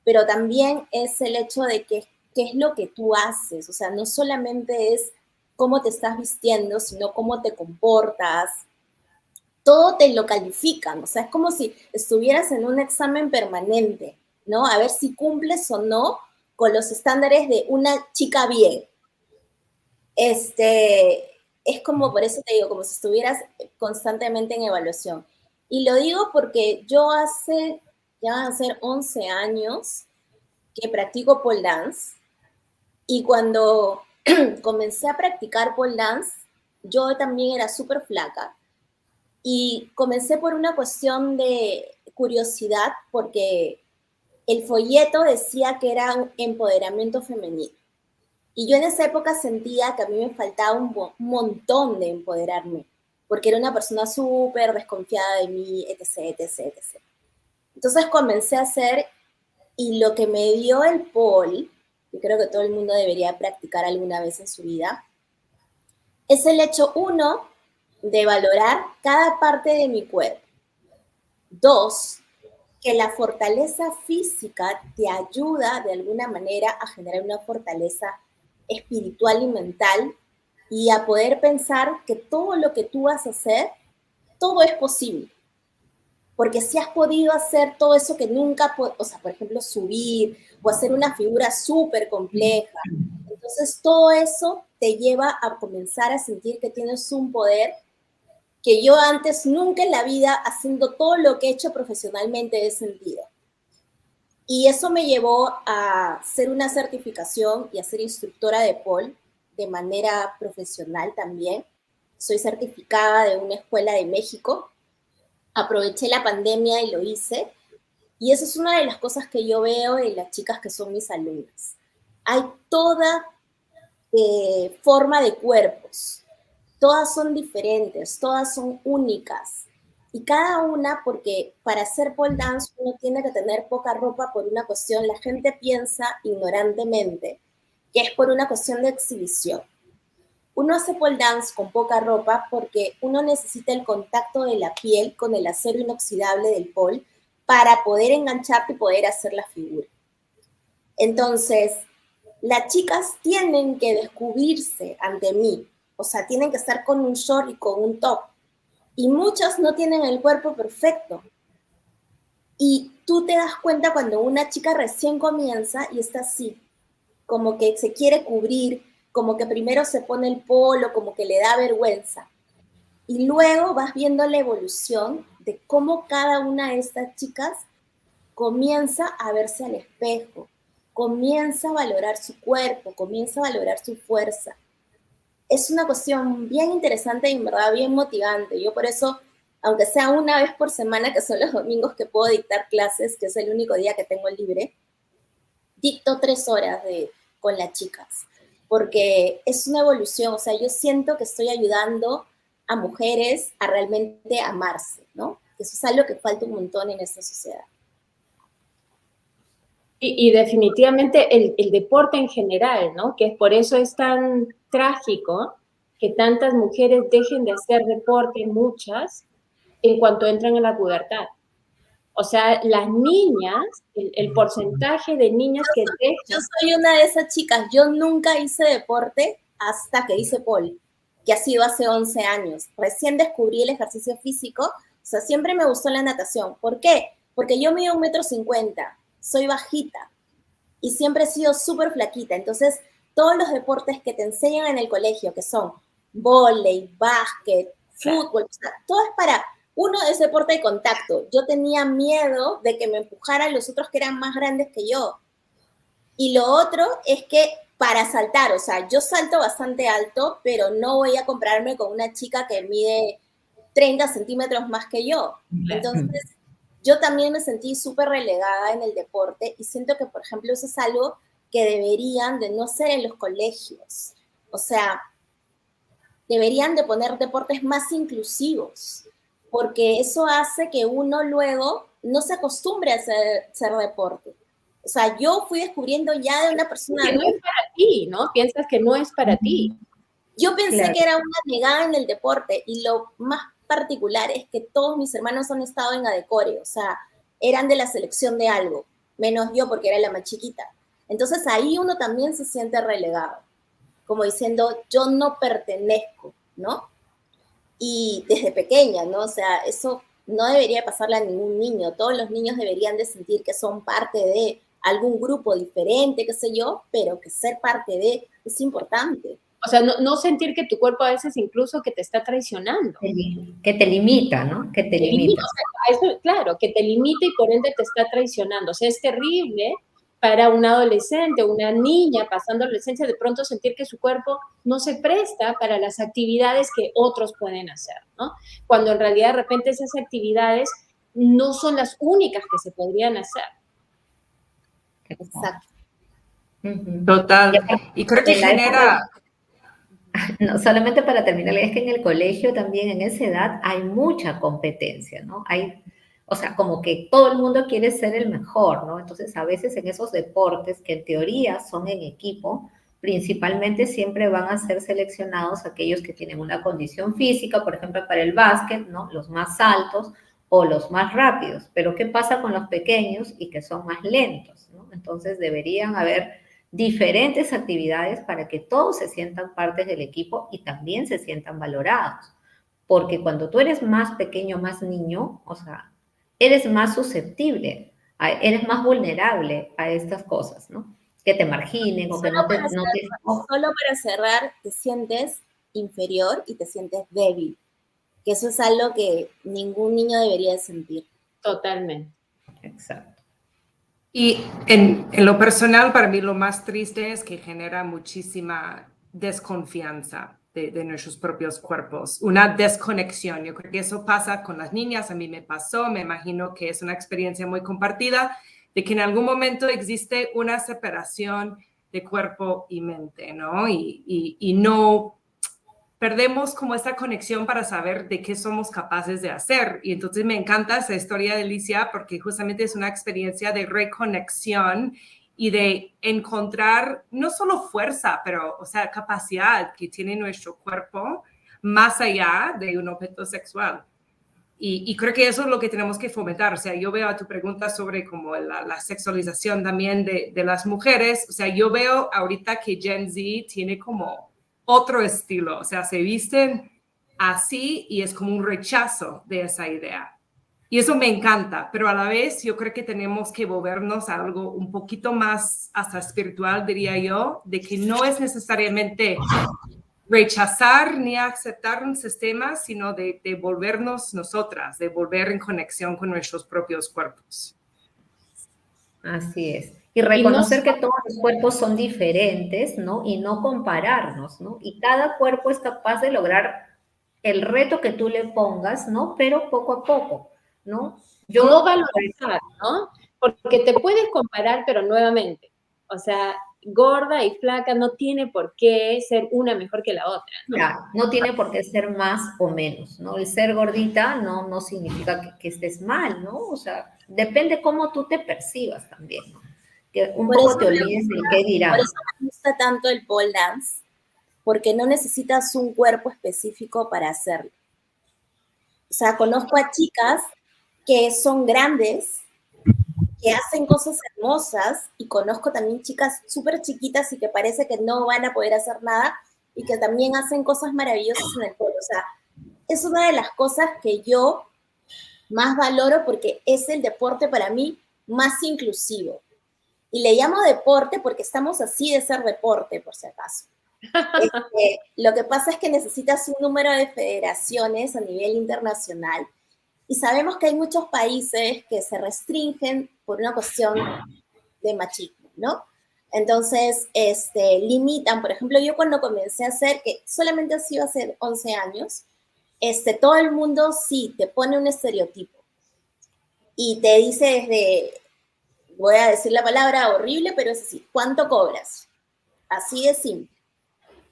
Pero también es el hecho de que qué es lo que tú haces, o sea, no solamente es cómo te estás vistiendo, sino cómo te comportas, todo te lo califican, o sea, es como si estuvieras en un examen permanente, ¿no? A ver si cumples o no con los estándares de una chica bien. Es como, por eso te digo, como si estuvieras constantemente en evaluación. Y lo digo porque yo ya van a ser 11 años que practico pole dance, y cuando comencé a practicar pole dance, yo también era súper flaca, y comencé por una cuestión de curiosidad, porque el folleto decía que era un empoderamiento femenino. Y yo en esa época sentía que a mí me faltaba un montón de empoderarme, porque era una persona súper desconfiada de mí, etc, etc, etc. Entonces comencé a hacer, y lo que me dio el pole, y creo que todo el mundo debería practicar alguna vez en su vida, es el hecho, uno, de valorar cada parte de mi cuerpo. Dos, que la fortaleza física te ayuda de alguna manera a generar una fortaleza espiritual y mental, y a poder pensar que todo lo que tú vas a hacer, todo es posible. Porque si has podido hacer todo eso que nunca, o sea, por ejemplo, subir o hacer una figura súper compleja, entonces todo eso te lleva a comenzar a sentir que tienes un poder que yo antes nunca en la vida, haciendo todo lo que he hecho profesionalmente, he sentido. Y eso me llevó a hacer una certificación y a ser instructora de pole de manera profesional también. Soy certificada de una escuela de México. Aproveché la pandemia y lo hice. Y eso es una de las cosas que yo veo en las chicas que son mis alumnas. Hay toda forma de cuerpos. Todas son diferentes, todas son únicas. Y cada una, porque para hacer pole dance uno tiene que tener poca ropa por una cuestión, la gente piensa ignorantemente que es por una cuestión de exhibición. Uno hace pole dance con poca ropa porque uno necesita el contacto de la piel con el acero inoxidable del pole para poder engancharte y poder hacer la figura. Entonces, las chicas tienen que descubrirse ante mí, o sea, tienen que estar con un short y con un top. Y muchas no tienen el cuerpo perfecto. Y tú te das cuenta cuando una chica recién comienza y está así, como que se quiere cubrir, como que primero se pone el polo, como que le da vergüenza. Y luego vas viendo la evolución de cómo cada una de estas chicas comienza a verse al espejo, comienza a valorar su cuerpo, comienza a valorar su fuerza. Es una cuestión bien interesante y en verdad bien motivante. Yo por eso, aunque sea una vez por semana, que son los domingos que puedo dictar clases, que es el único día que tengo libre, dicto 3 horas con las chicas, porque es una evolución. O sea, yo siento que estoy ayudando a mujeres a realmente amarse, ¿no? Eso es algo que falta un montón en esta sociedad. Y definitivamente el deporte en general, ¿no? Que por eso es tan trágico que tantas mujeres dejen de hacer deporte, muchas, en cuanto entran en la pubertad. O sea, las niñas, el porcentaje de niñas que dejan... Yo soy una de esas chicas, yo nunca hice deporte hasta que hice pole, que ha sido hace 11 años. Recién descubrí el ejercicio físico, o sea, siempre me gustó la natación. ¿Por qué? Porque yo mido 1,50 m, soy bajita y siempre he sido súper flaquita. Entonces, todos los deportes que te enseñan en el colegio, que son vóley, básquet, fútbol, o sea, todo es para, uno es deporte de contacto. Yo tenía miedo de que me empujaran los otros que eran más grandes que yo. Y lo otro es que para saltar, o sea, yo salto bastante alto, pero no voy a compararme con una chica que mide 30 centímetros más que yo. Entonces, yo también me sentí súper relegada en el deporte y siento que, por ejemplo, eso es algo que deberían de no ser en los colegios. O sea, deberían de poner deportes más inclusivos, porque eso hace que uno luego no se acostumbre a hacer deporte. O sea, yo fui descubriendo ya de una persona... Que no es para ti, ¿no? Piensas que no es para ti. Yo pensé Claro. que era una negada en el deporte y lo más particular es que todos mis hermanos han estado en Adecore, o sea, eran de la selección de algo, menos yo porque era la más chiquita. Entonces ahí uno también se siente relegado, como diciendo, yo no pertenezco, ¿no? Y desde pequeña, ¿no? O sea, eso no debería pasarle a ningún niño. Todos los niños deberían de sentir que son parte de algún grupo diferente, qué sé yo, pero que ser parte de es importante. O sea, no sentir que tu cuerpo a veces incluso que te está traicionando. Que te limita, ¿no? Que te limita. O sea, eso, claro, que te limita y por ende te está traicionando. O sea, es terrible para un adolescente, una niña pasando adolescencia, de pronto sentir que su cuerpo no se presta para las actividades que otros pueden hacer, ¿no? Cuando en realidad de repente esas actividades no son las únicas que se podrían hacer. Exacto. Total. Y creo que genera... No, solamente para terminar, es que en el colegio también en esa edad hay mucha competencia, ¿no? O sea, como que todo el mundo quiere ser el mejor, ¿no? Entonces, a veces en esos deportes que en teoría son en equipo, principalmente siempre van a ser seleccionados aquellos que tienen una condición física, por ejemplo, para el básquet, ¿no? Los más altos o los más rápidos. Pero ¿qué pasa con los pequeños y que son más lentos, ¿no? Entonces, deberían haber diferentes actividades para que todos se sientan partes del equipo y también se sientan valorados. Porque cuando tú eres más pequeño, más niño, o sea, eres más susceptible, eres más vulnerable a estas cosas, ¿no? Que te marginen o que no te... Solo para cerrar, te sientes inferior y te sientes débil, que eso es algo que ningún niño debería de sentir. Totalmente. Exacto. Y en lo personal, para mí lo más triste es que genera muchísima desconfianza de nuestros propios cuerpos, una desconexión. Yo creo que eso pasa con las niñas, a mí me pasó, me imagino que es una experiencia muy compartida, de que en algún momento existe una separación de cuerpo y mente, ¿no? Y no perdemos como esa conexión para saber de qué somos capaces de hacer. Y entonces me encanta esa historia de Alicia porque justamente es una experiencia de reconexión y de encontrar no solo fuerza, pero, o sea, capacidad que tiene nuestro cuerpo más allá de un objeto sexual. Y creo que eso es lo que tenemos que fomentar. O sea, yo veo a tu pregunta sobre como la sexualización también de las mujeres. O sea, yo veo ahorita que Gen Z tiene como otro estilo, o sea, se visten así y es como un rechazo de esa idea. Y eso me encanta, pero a la vez yo creo que tenemos que volvernos a algo un poquito más hasta espiritual, diría yo, de que no es necesariamente rechazar ni aceptar un sistema, sino de volvernos nosotras, de volver en conexión con nuestros propios cuerpos. Así es. Y reconocer que todos los cuerpos son diferentes, ¿no? Y no compararnos, ¿no? Y cada cuerpo es capaz de lograr el reto que tú le pongas, ¿no? Pero poco a poco, ¿no? No valorizar, ¿no? Porque te puedes comparar, pero nuevamente, o sea, gorda y flaca no tiene por qué ser una mejor que la otra, ¿no? Claro, no tiene por qué ser más o menos, ¿no? El ser gordita no significa que estés mal, ¿no? O sea, depende cómo tú te percibas también, ¿no? Que un poco te olvides de qué dirán. Por eso me gusta tanto el pole dance, porque no necesitas un cuerpo específico para hacerlo. O sea, conozco a chicas que son grandes, que hacen cosas hermosas, y conozco también chicas súper chiquitas y que parece que no van a poder hacer nada, y que también hacen cosas maravillosas en el polo. O sea, es una de las cosas que yo más valoro porque es el deporte para mí más inclusivo. Y le llamo deporte porque estamos así de ser deporte, por si acaso. Lo que pasa es que necesitas un número de federaciones a nivel internacional. Y sabemos que hay muchos países que se restringen por una cuestión de machismo, ¿no? Entonces, limitan. Por ejemplo, yo cuando comencé a hacer, que solamente ha sido hace 11 años, todo el mundo sí te pone un estereotipo y te dice desde, voy a decir la palabra horrible, pero es así, ¿cuánto cobras? Así de simple.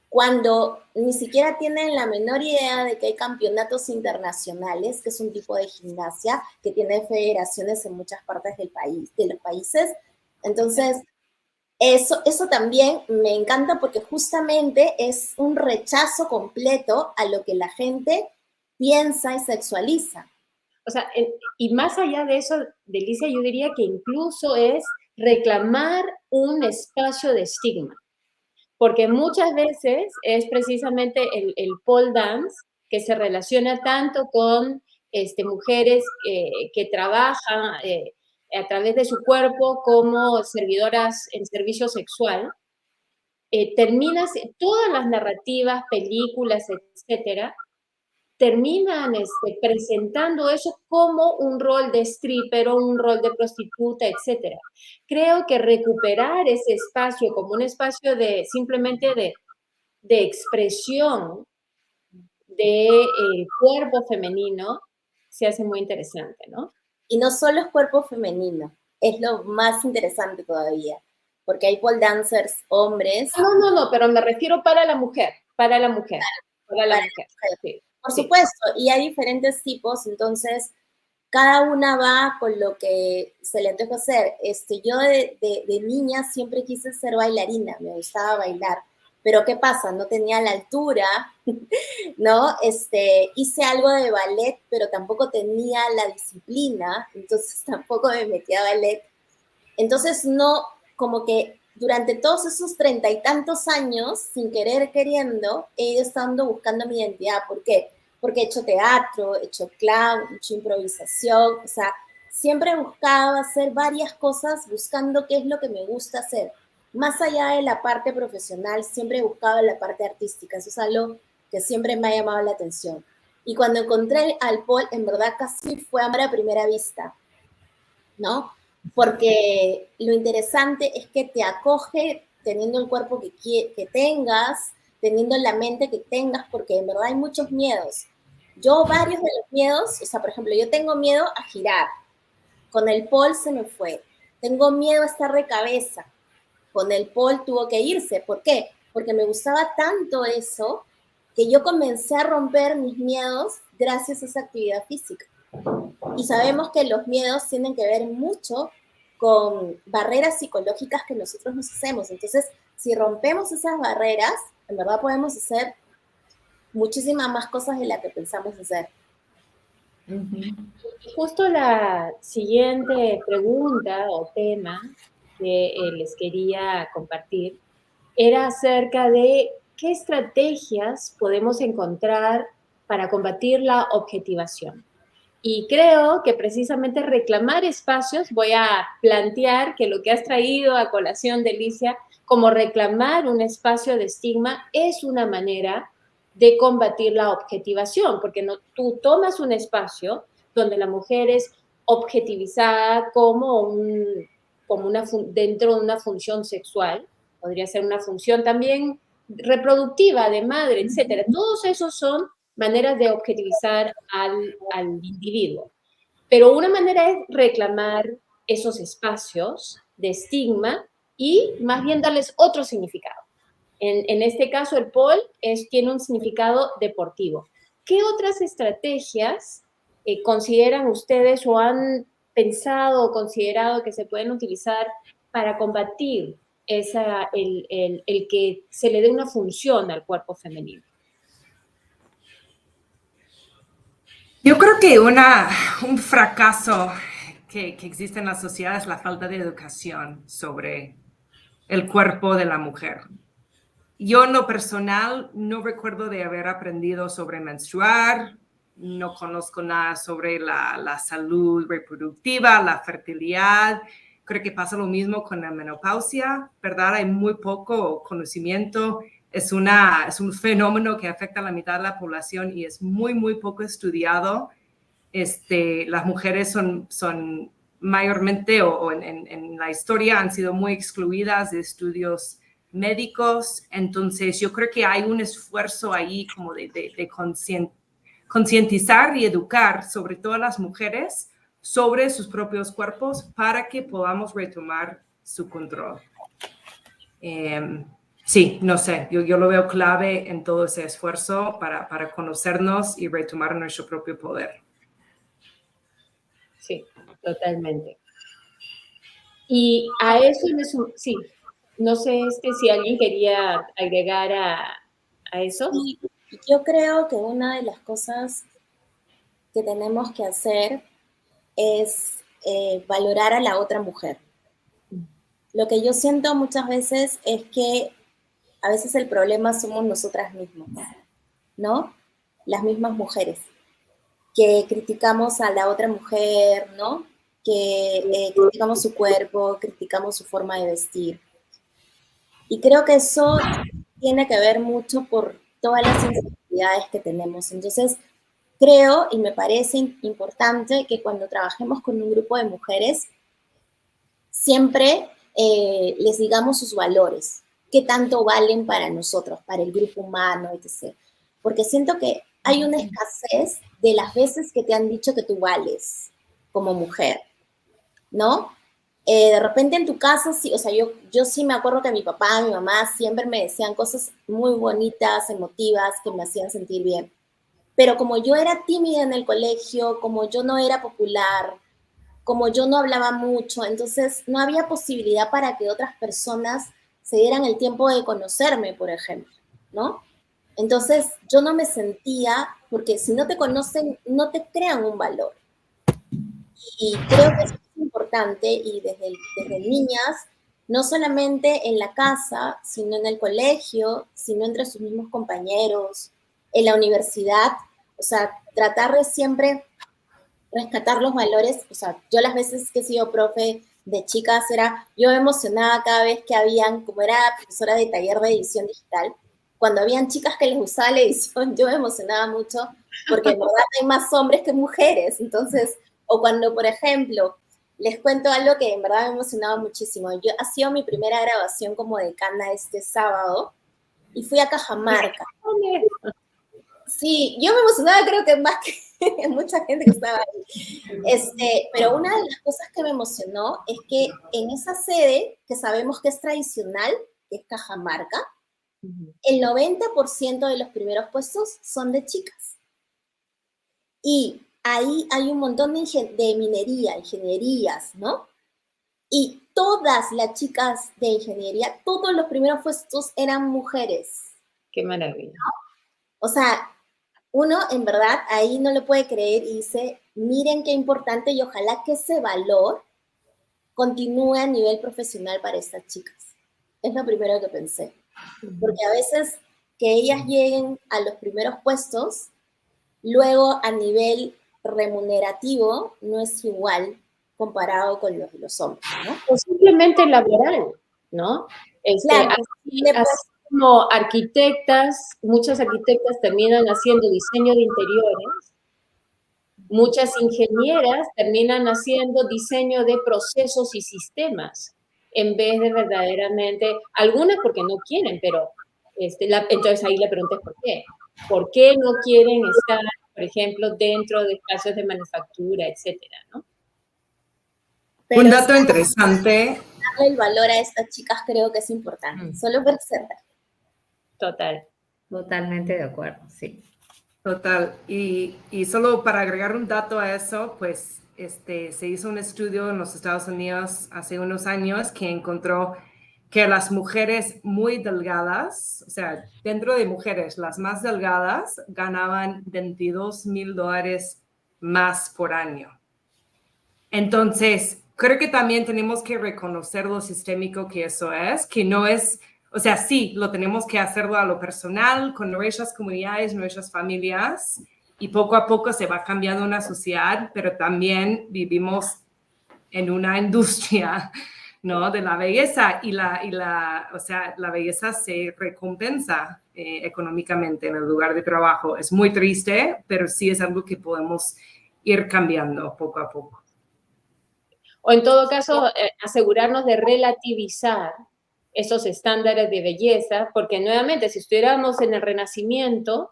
Cuando ni siquiera tienen la menor idea de que hay campeonatos internacionales, que es un tipo de gimnasia que tiene federaciones en muchas partes del país, de los países. Entonces, eso también me encanta porque justamente es un rechazo completo a lo que la gente piensa y sexualiza. O sea, y más allá de eso, Delicia, yo diría que incluso es reclamar un espacio de estigma, porque muchas veces es precisamente el pole dance que se relaciona tanto con mujeres que trabajan a través de su cuerpo como servidoras en servicio sexual. Terminas, todas las narrativas, películas, etcétera, terminan presentando eso como un rol de stripper o un rol de prostituta, etcétera. Creo que recuperar ese espacio como un espacio de simplemente de expresión del cuerpo femenino se hace muy interesante, ¿no? Y no solo es cuerpo femenino, es lo más interesante todavía, porque hay pole dancers hombres. No, pero me refiero para la mujer, para la mujer, para la mujer. Sí, por sí. supuesto, y hay diferentes tipos, entonces cada una va con lo que se le antoja hacer. Yo de niña siempre quise ser bailarina, me gustaba bailar, pero ¿qué pasa? No tenía la altura, ¿no? Hice algo de ballet, pero tampoco tenía la disciplina, entonces tampoco me metí a ballet. Entonces no, como que durante todos esos 30 y tantos años, sin querer queriendo, he ido estando buscando mi identidad. ¿Por qué? Porque he hecho teatro, he hecho clown, he hecho improvisación, o sea, siempre he buscado hacer varias cosas buscando qué es lo que me gusta hacer. Más allá de la parte profesional, siempre he buscado la parte artística, eso es algo que siempre me ha llamado la atención. Y cuando encontré al pole, en verdad casi fue amor a primera vista, ¿no? Porque lo interesante es que te acoge teniendo el cuerpo que tengas, teniendo la mente que tengas, porque en verdad hay muchos miedos. Yo varios de los miedos, o sea, por ejemplo, yo tengo miedo a girar, con el pole se me fue. Tengo miedo a estar de cabeza, con el pole tuvo que irse. ¿Por qué? Porque me gustaba tanto eso que yo comencé a romper mis miedos gracias a esa actividad física. Y sabemos que los miedos tienen que ver mucho con barreras psicológicas que nosotros nos hacemos. Entonces, si rompemos esas barreras, en verdad podemos hacer muchísimas más cosas de las que pensamos hacer. Justo la siguiente pregunta o tema que les quería compartir era acerca de qué estrategias podemos encontrar para combatir la objetivación. Y creo que precisamente reclamar espacios, voy a plantear que lo que has traído a colación, Delicia, como reclamar un espacio de estigma es una manera de combatir la objetivación, porque no, tú tomas un espacio donde la mujer es objetivizada como dentro de una función sexual, podría ser una función también reproductiva, de madre, etcétera. Todos esos son maneras de objetivizar al individuo. Pero una manera es reclamar esos espacios de estigma y más bien darles otro significado. En este caso, el pole tiene un significado deportivo. ¿Qué otras estrategias consideran ustedes o han pensado o considerado que se pueden utilizar para combatir el que se le dé una función al cuerpo femenino? Yo creo que un fracaso que existe en la sociedad es la falta de educación sobre el cuerpo de la mujer. yo en lo personal no recuerdo de haber aprendido sobre menstruar, no conozco nada sobre la salud reproductiva, la fertilidad. Creo que pasa lo mismo con la menopausia, ¿verdad? Hay muy poco conocimiento. Es un fenómeno que afecta a la mitad de la población y es muy, muy poco estudiado. Las mujeres son mayormente, o en la historia, han sido muy excluidas de estudios médicos. Entonces, yo creo que hay un esfuerzo ahí como de concientizar y educar sobre todo a las mujeres sobre sus propios cuerpos para que podamos retomar su control. Sí, no sé, yo lo veo clave en todo ese esfuerzo para conocernos y retomar nuestro propio poder. Sí, totalmente. Y a eso, sí, no sé si alguien quería agregar a eso. Sí, yo creo que una de las cosas que tenemos que hacer es valorar a la otra mujer. Lo que yo siento muchas veces es que a veces el problema somos nosotras mismas, ¿no? Las mismas mujeres, que criticamos a la otra mujer, ¿no? Que criticamos su cuerpo, criticamos su forma de vestir. Y creo que eso tiene que ver mucho por todas las inseguridades que tenemos. Entonces, creo y me parece importante que cuando trabajemos con un grupo de mujeres, siempre les digamos sus valores, qué tanto valen para nosotros, para el grupo humano, etc. Porque siento que hay una escasez de las veces que te han dicho que tú vales como mujer, ¿no? De repente en tu casa, sí, o sea, yo sí me acuerdo que mi papá, mi mamá siempre me decían cosas muy bonitas, emotivas, que me hacían sentir bien. Pero como yo era tímida en el colegio, como yo no era popular, como yo no hablaba mucho, entonces no había posibilidad para que otras personas se dieran el tiempo de conocerme, por ejemplo, ¿no? Entonces yo no me sentía, porque si no te conocen, no te crean un valor. Y creo que eso es importante y desde niñas, no solamente en la casa, sino en el colegio, sino entre sus mismos compañeros, en la universidad, o sea, tratar de siempre rescatar los valores, o sea, yo las veces que he sido profe de chicas yo me emocionaba cada vez que habían, como era profesora de taller de edición digital, cuando habían chicas que les gustaba la edición, yo me emocionaba mucho, porque en verdad hay más hombres que mujeres, entonces, o cuando, por ejemplo, les cuento algo que en verdad me emocionaba muchísimo, ha sido mi primera grabación como decana este sábado, y fui a Cajamarca. Sí, yo me emocionaba creo que más que mucha gente que estaba ahí. Pero una de las cosas que me emocionó es que en esa sede, que sabemos que es tradicional, que es Cajamarca, el 90% de los primeros puestos son de chicas. Y ahí hay un montón de minería, ingenierías, ¿no? Y todas las chicas de ingeniería, todos los primeros puestos eran mujeres. Qué maravilla. ¿No? O sea, uno en verdad ahí no lo puede creer y dice, miren qué importante y ojalá que ese valor continúe a nivel profesional para estas chicas. Es lo primero que pensé. Porque a veces que ellas lleguen a los primeros puestos, luego a nivel remunerativo no es igual comparado con los hombres, ¿no? O simplemente laboral, ¿no? Claro, así como arquitectas, muchas arquitectas terminan haciendo diseño de interiores, muchas ingenieras terminan haciendo diseño de procesos y sistemas, en vez de verdaderamente, algunas porque no quieren, pero entonces ahí la pregunta es ¿por qué? ¿Por qué no quieren estar, por ejemplo, dentro de espacios de manufactura, etcétera, ¿no? Pero un dato interesante. Darle el valor a estas chicas creo que es importante, solo para cerrar. Total. Totalmente de acuerdo, sí. Total. Y solo para agregar un dato a eso, pues se hizo un estudio en los Estados Unidos hace unos años que encontró que las mujeres muy delgadas, o sea, dentro de mujeres, las más delgadas ganaban $22,000 más por año. Entonces, creo que también tenemos que reconocer lo sistémico que eso es, que no es, o sea, sí, lo tenemos que hacerlo a lo personal, con nuestras comunidades, nuestras familias, y poco a poco se va cambiando una sociedad, pero también vivimos en una industria, ¿no? De la belleza o sea, la belleza se recompensa económicamente en el lugar de trabajo. Es muy triste, pero sí es algo que podemos ir cambiando poco a poco. O en todo caso, asegurarnos de relativizar esos estándares de belleza, porque nuevamente, si estuviéramos en el Renacimiento,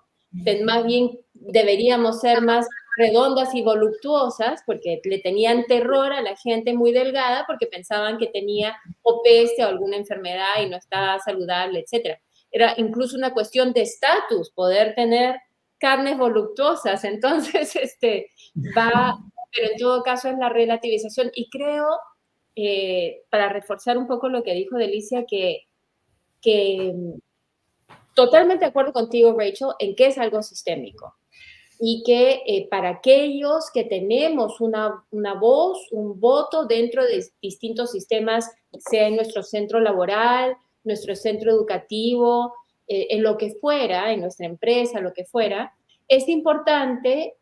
más bien deberíamos ser más redondas y voluptuosas, porque le tenían terror a la gente muy delgada, porque pensaban que tenía o peste o alguna enfermedad y no estaba saludable, etc. Era incluso una cuestión de estatus, poder tener carnes voluptuosas. Entonces, pero en todo caso es la relativización. Y creo, para reforzar un poco lo que dijo Delicia, que totalmente de acuerdo contigo, Rachel, en que es algo sistémico. Y que para aquellos que tenemos una voz, un voto dentro de distintos sistemas, sea en nuestro centro laboral, nuestro centro educativo, en lo que fuera, en nuestra empresa, lo que fuera, es importante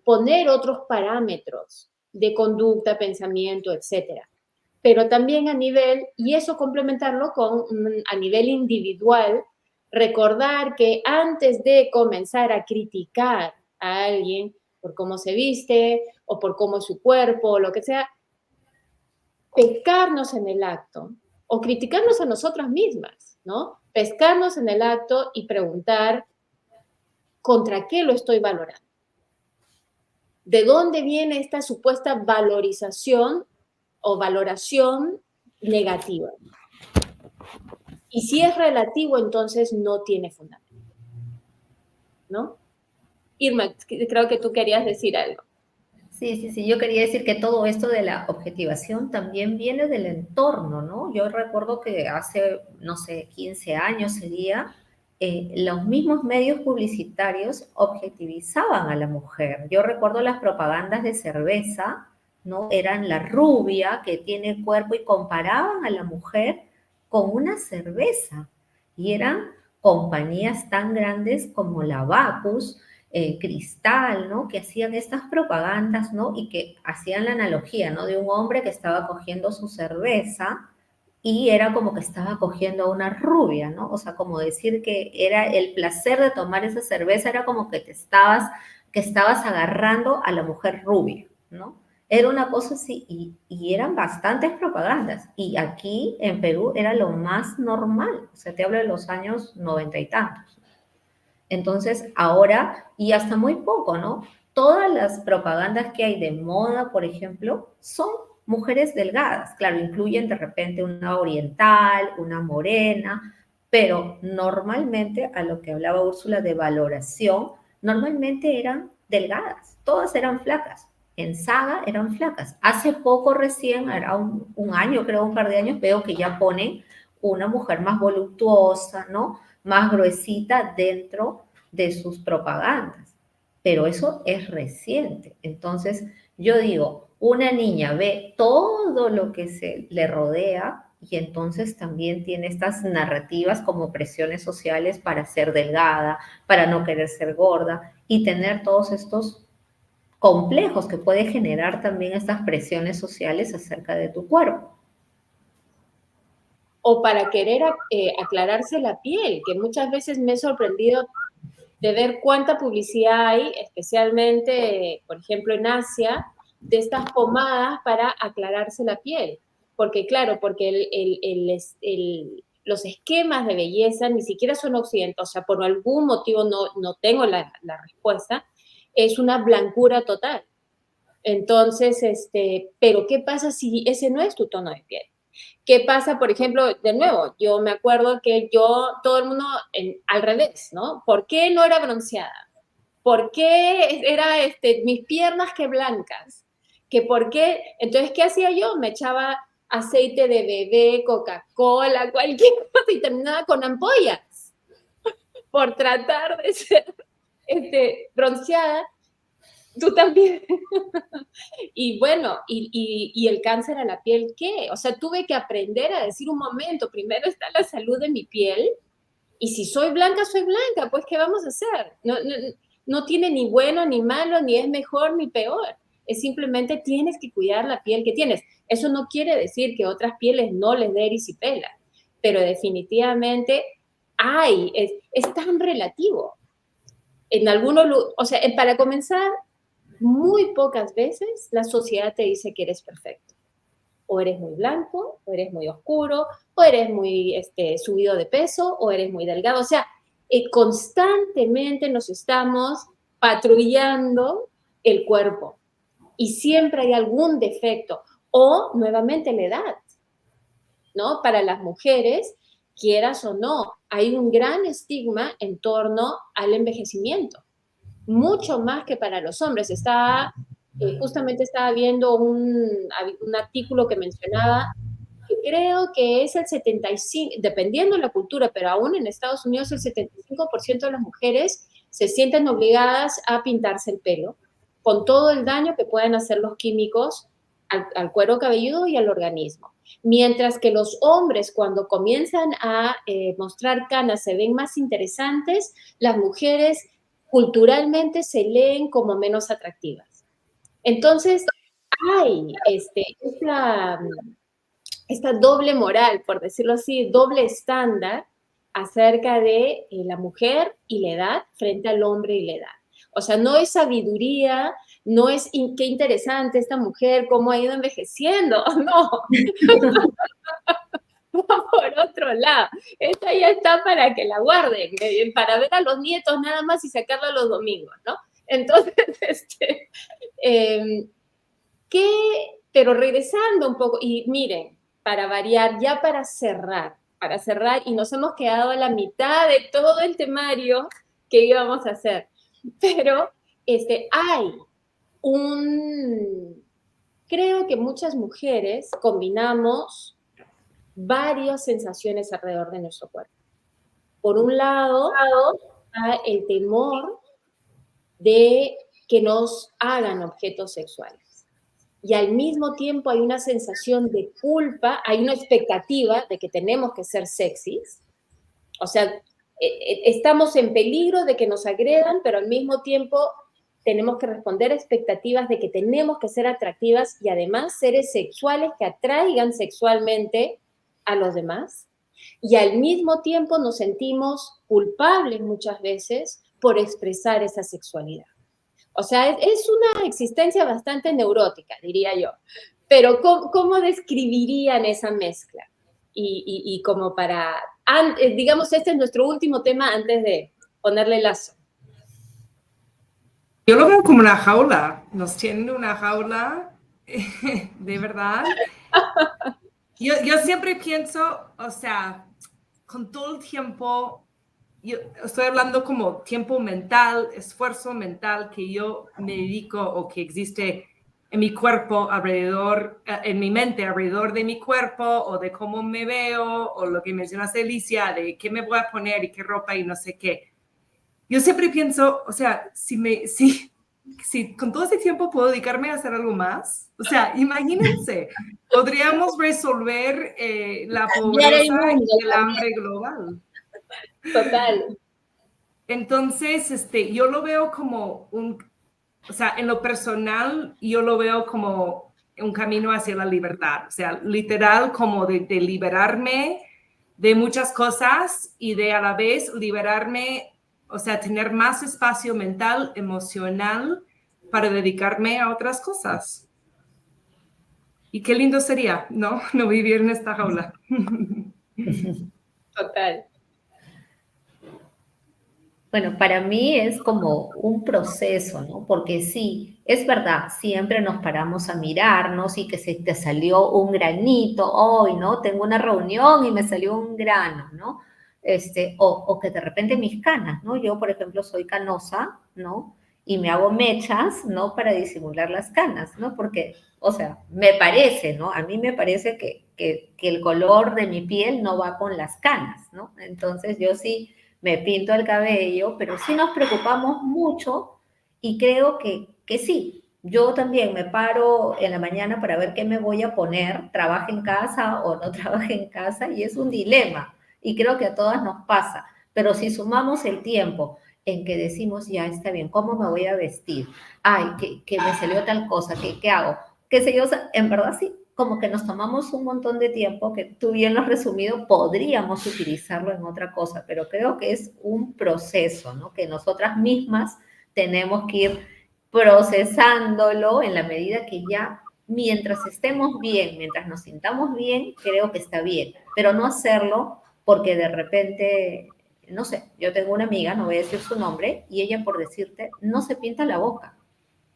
poner otros parámetros de conducta, pensamiento, etcétera. Pero también a nivel, y eso complementarlo a nivel individual, recordar que antes de comenzar a criticar a alguien por cómo se viste o por cómo es su cuerpo o lo que sea, pescarnos en el acto o criticarnos a nosotras mismas, ¿no? Pescarnos en el acto y preguntar contra qué lo estoy valorando. ¿De dónde viene esta supuesta valorización o valoración negativa? Y si es relativo, entonces no tiene fundamento, ¿no? Irma, creo que tú querías decir algo. Sí, yo quería decir que todo esto de la objetivación también viene del entorno, ¿no? Yo recuerdo que hace, no sé, 15 años sería, los mismos medios publicitarios objetivizaban a la mujer. Yo recuerdo las propagandas de cerveza, ¿no? Eran la rubia que tiene cuerpo y comparaban a la mujer con una cerveza. Y eran compañías tan grandes como la Bacus, Cristal, ¿no? Que hacían estas propagandas, ¿no? Y que hacían la analogía, ¿no? De un hombre que estaba cogiendo su cerveza y era como que estaba cogiendo a una rubia, ¿no? O sea, como decir que era el placer de tomar esa cerveza, era como que estabas agarrando a la mujer rubia, ¿no? Era una cosa así, y eran bastantes propagandas. Y aquí en Perú era lo más normal. O sea, te hablo de los años 90 y tantos. Entonces, ahora, y hasta muy poco, ¿no? Todas las propagandas que hay de moda, por ejemplo, son mujeres delgadas. Claro, incluyen de repente una oriental, una morena, pero normalmente, a lo que hablaba Úrsula de valoración, normalmente eran delgadas, todas eran flacas. En Saga eran flacas. Hace poco recién, era un año, creo, un par de años, veo que ya ponen una mujer más voluptuosa, ¿no? Más gruesita dentro de sus propagandas. Pero eso es reciente. Entonces, yo digo, una niña ve todo lo que se le rodea y entonces también tiene estas narrativas como presiones sociales para ser delgada, para no querer ser gorda y tener todos estos complejos que puede generar también estas presiones sociales acerca de tu cuerpo. O para querer aclararse la piel, que muchas veces me he sorprendido de ver cuánta publicidad hay, especialmente, por ejemplo, en Asia, de estas pomadas para aclararse la piel. Porque, claro, porque los esquemas de belleza ni siquiera son occidentales, o sea, por algún motivo no tengo la respuesta, es una blancura total. Entonces, pero ¿qué pasa si ese no es tu tono de piel? ¿Qué pasa, por ejemplo, de nuevo? Yo me acuerdo que todo el mundo al revés, ¿no? ¿Por qué no era bronceada? ¿Por qué era mis piernas que blancas? ¿Que por qué? Entonces, ¿qué hacía yo? Me echaba aceite de bebé, Coca-Cola, cualquier cosa y terminaba con ampollas por tratar de ser bronceada. Tú también. Y bueno, y el cáncer a la piel, ¿qué? O sea, tuve que aprender a decir un momento, primero está la salud de mi piel, y si soy blanca, pues ¿qué vamos a hacer? No tiene ni bueno ni malo, ni es mejor ni peor. Es simplemente tienes que cuidar la piel que tienes. Eso no quiere decir que otras pieles no les dé erisipela, pero definitivamente es tan relativo. En algunos, o sea, para comenzar, muy pocas veces la sociedad te dice que eres perfecto. O eres muy blanco, o eres muy oscuro, o eres muy subido de peso, o eres muy delgado. O sea, constantemente nos estamos patrullando el cuerpo y siempre hay algún defecto. O, nuevamente, la edad, ¿no? Para las mujeres, quieras o no, hay un gran estigma en torno al envejecimiento, mucho más que para los hombres. Justamente estaba viendo un artículo que mencionaba que creo que es el 75, dependiendo de la cultura, pero aún en Estados Unidos el 75% de las mujeres se sienten obligadas a pintarse el pelo, con todo el daño que pueden hacer los químicos al cuero cabelludo y al organismo. Mientras que los hombres, cuando comienzan a mostrar canas, se ven más interesantes, las mujeres culturalmente se leen como menos atractivas. Entonces, hay esta doble moral, por decirlo así, doble estándar acerca de la mujer y la edad frente al hombre y la edad. O sea, no es sabiduría, no es qué interesante esta mujer, cómo ha ido envejeciendo, no. Por otro lado, esta ya está para que la guarden, para ver a los nietos nada más y sacarla los domingos, ¿no? Entonces, pero regresando un poco, y miren, para variar, ya para cerrar, y nos hemos quedado a la mitad de todo el temario que íbamos a hacer, pero hay creo que muchas mujeres combinamos varias sensaciones alrededor de nuestro cuerpo. Por un lado, está el temor de que nos hagan objetos sexuales. Y al mismo tiempo hay una sensación de culpa, hay una expectativa de que tenemos que ser sexys. O sea, estamos en peligro de que nos agredan, pero al mismo tiempo tenemos que responder a expectativas de que tenemos que ser atractivas y además seres sexuales que atraigan sexualmente a los demás. Y al mismo tiempo nos sentimos culpables muchas veces por expresar esa sexualidad. O sea, es una existencia bastante neurótica, diría yo. Pero ¿cómo describirían esa mezcla? Y como para, digamos, este es nuestro último tema antes de ponerle lazo. Yo lo veo como una jaula, nos tienen una jaula, de verdad. Yo siempre pienso, o sea, con todo el tiempo, yo estoy hablando como tiempo mental, esfuerzo mental que yo me dedico o que existe en mi cuerpo alrededor, en mi mente alrededor de mi cuerpo o de cómo me veo o lo que mencionaste, Alicia, de qué me voy a poner y qué ropa y no sé qué. Yo siempre pienso, o sea, si con todo ese tiempo puedo dedicarme a hacer algo más, o sea, imagínense, podríamos resolver la pobreza y el hambre global. Total. Entonces, yo lo veo como o sea, en lo personal, yo lo veo como un camino hacia la libertad, o sea, literal como de liberarme de muchas cosas y de a la vez liberarme, o sea, tener más espacio mental, emocional para dedicarme a otras cosas. Y qué lindo sería, ¿no? No vivir en esta jaula. Total. Bueno, para mí es como un proceso, ¿no? Porque sí, es verdad, siempre nos paramos a mirarnos y que se te salió un granito hoy, ¿no? Tengo una reunión y me salió un grano, ¿no? O que de repente mis canas, ¿no? Yo, por ejemplo, soy canosa, ¿no? Y me hago mechas, ¿no? Para disimular las canas, ¿no? Porque, o sea, me parece, ¿no? A mí me parece que el color de mi piel no va con las canas, ¿no? Entonces yo sí me pinto el cabello, pero sí nos preocupamos mucho y creo que que sí, yo también me paro en la mañana para ver qué me voy a poner, trabaje en casa o no trabaje en casa, y es un dilema, y creo que a todas nos pasa, pero si sumamos el tiempo en que decimos, ya está bien, ¿cómo me voy a vestir? Ay, que me salió tal cosa, ¿qué hago? Qué sé yo, o sea, en verdad sí, como que nos tomamos un montón de tiempo, que tú bien lo has resumido, podríamos utilizarlo en otra cosa, pero creo que es un proceso, ¿no? Que nosotras mismas tenemos que ir procesándolo en la medida que ya, mientras estemos bien, mientras nos sintamos bien, creo que está bien, pero no hacerlo porque de repente, no sé, yo tengo una amiga, no voy a decir su nombre, y ella, por decirte, no se pinta la boca.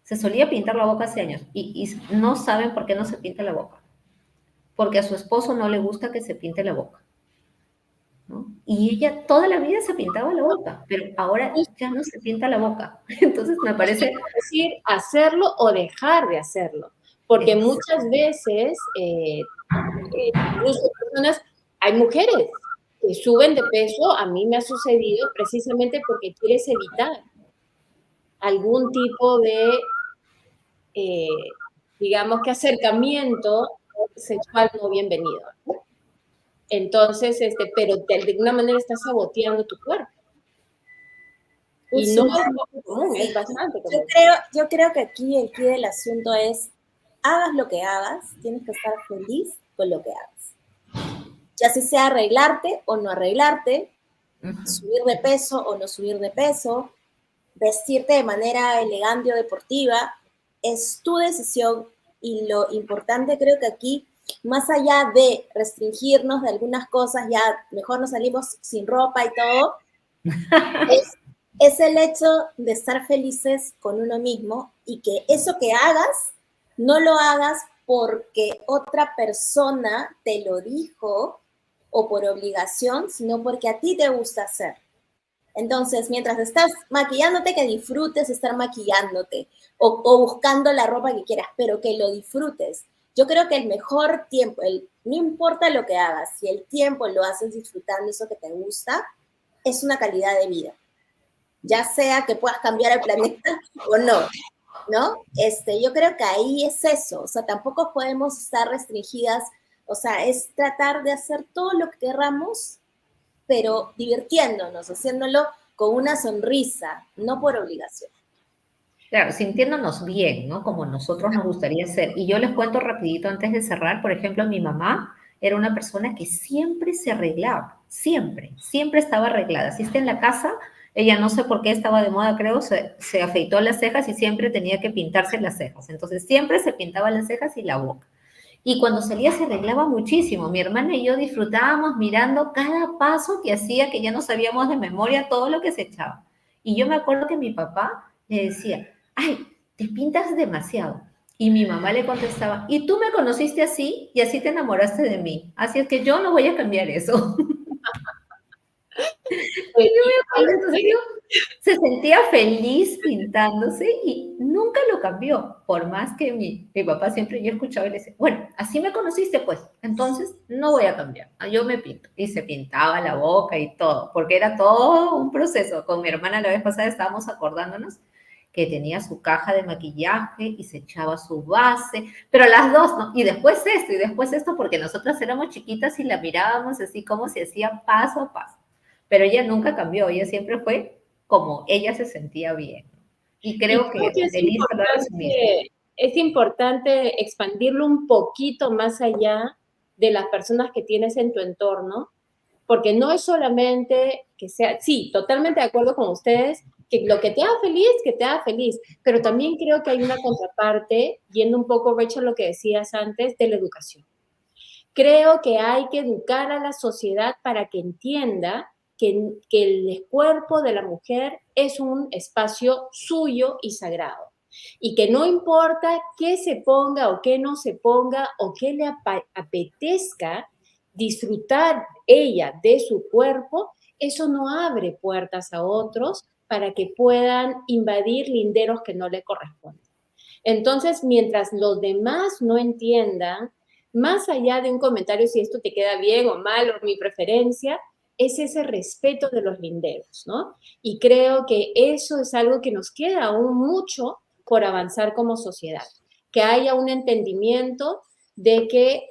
Se solía pintar la boca hace años y no saben por qué no se pinta la boca. Porque a su esposo no le gusta que se pinte la boca, ¿no? Y ella toda la vida se pintaba la boca, pero ahora ya no se pinta la boca. Entonces me parece... decir hacerlo o dejar de hacerlo, porque Es, muchas veces, incluso personas, hay mujeres que suben de peso, a mí me ha sucedido precisamente porque quieres evitar algún tipo de, digamos que acercamiento sexual no bienvenido. Entonces, pero de alguna manera estás saboteando tu cuerpo. Y no es muy común, Sí, es bastante yo común. yo creo que aquí el key del asunto es, hagas lo que hagas, tienes que estar feliz con lo que hagas. Ya sea arreglarte o no arreglarte, subir de peso o no subir de peso, vestirte de manera elegante o deportiva, es tu decisión, y lo importante creo que aquí, más allá de restringirnos de algunas cosas, ya mejor nos salimos sin ropa y todo, es el hecho de estar felices con uno mismo, y que eso que hagas, no lo hagas porque otra persona te lo dijo o por obligación, sino porque a ti te gusta hacer. Entonces, mientras estás maquillándote, que disfrutes estar maquillándote o buscando la ropa que quieras, pero que lo disfrutes. Yo creo que el mejor tiempo, no importa lo que hagas, si el tiempo lo haces disfrutando eso que te gusta, es una calidad de vida. Ya sea que puedas cambiar el planeta o no, ¿no? Yo creo que ahí es eso, o sea, tampoco podemos estar restringidas, o sea, es tratar de hacer todo lo que querramos, pero divirtiéndonos, haciéndolo con una sonrisa, no por obligación. claro, sintiéndonos bien, ¿no? Como nosotros nos gustaría ser. Y yo les cuento rapidito antes de cerrar, por ejemplo, mi mamá era una persona que siempre se arreglaba, siempre estaba arreglada. Si está en la casa, ella no sé por qué estaba de moda, creo, se afeitó las cejas y siempre tenía que pintarse las cejas. Entonces siempre se pintaba las cejas y la boca. Y cuando salía se arreglaba muchísimo. Mi hermana y yo disfrutábamos mirando cada paso que hacía, que ya no sabíamos de memoria todo lo que se echaba. Y yo me acuerdo que mi papá le decía, ay, te pintas demasiado. Y mi mamá le contestaba, y tú me conociste así y así te enamoraste de mí. Así es que yo no voy a cambiar eso. Pues, Entonces yo se sentía feliz pintándose y nunca lo cambió, por más que mi papá siempre, yo escuchaba y le decía, bueno, así me conociste pues, entonces no voy a cambiar, yo me pinto. Y se pintaba la boca y todo, porque era todo un proceso. Con mi hermana la vez pasada estábamos acordándonos que tenía su caja de maquillaje y se echaba su base, pero las dos, ¿no? Y después esto, porque nosotras éramos chiquitas y la mirábamos así como se hacía paso a paso. Pero ella nunca cambió, ella siempre fue como ella se sentía bien. Y y creo creo que que Elisa lo ha resumido. es importante expandirlo un poquito más allá de las personas que tienes en tu entorno, porque no es solamente que sea, sí, totalmente de acuerdo con ustedes, que lo que te haga feliz, que te haga feliz, pero también creo que hay una contraparte, yendo un poco, Rachel, lo que decías antes, de la educación. Creo que hay que educar a la sociedad para que entienda que el cuerpo de la mujer es un espacio suyo y sagrado. Y que no importa qué se ponga o qué no se ponga o qué le apetezca disfrutar ella de su cuerpo, eso no abre puertas a otros para que puedan invadir linderos que no le corresponden. Entonces, mientras los demás no entiendan, más allá de un comentario si esto te queda bien o mal o mi preferencia, es ese respeto de los linderos, ¿no? Y creo que eso es algo que nos queda aún mucho por avanzar como sociedad, que haya un entendimiento de que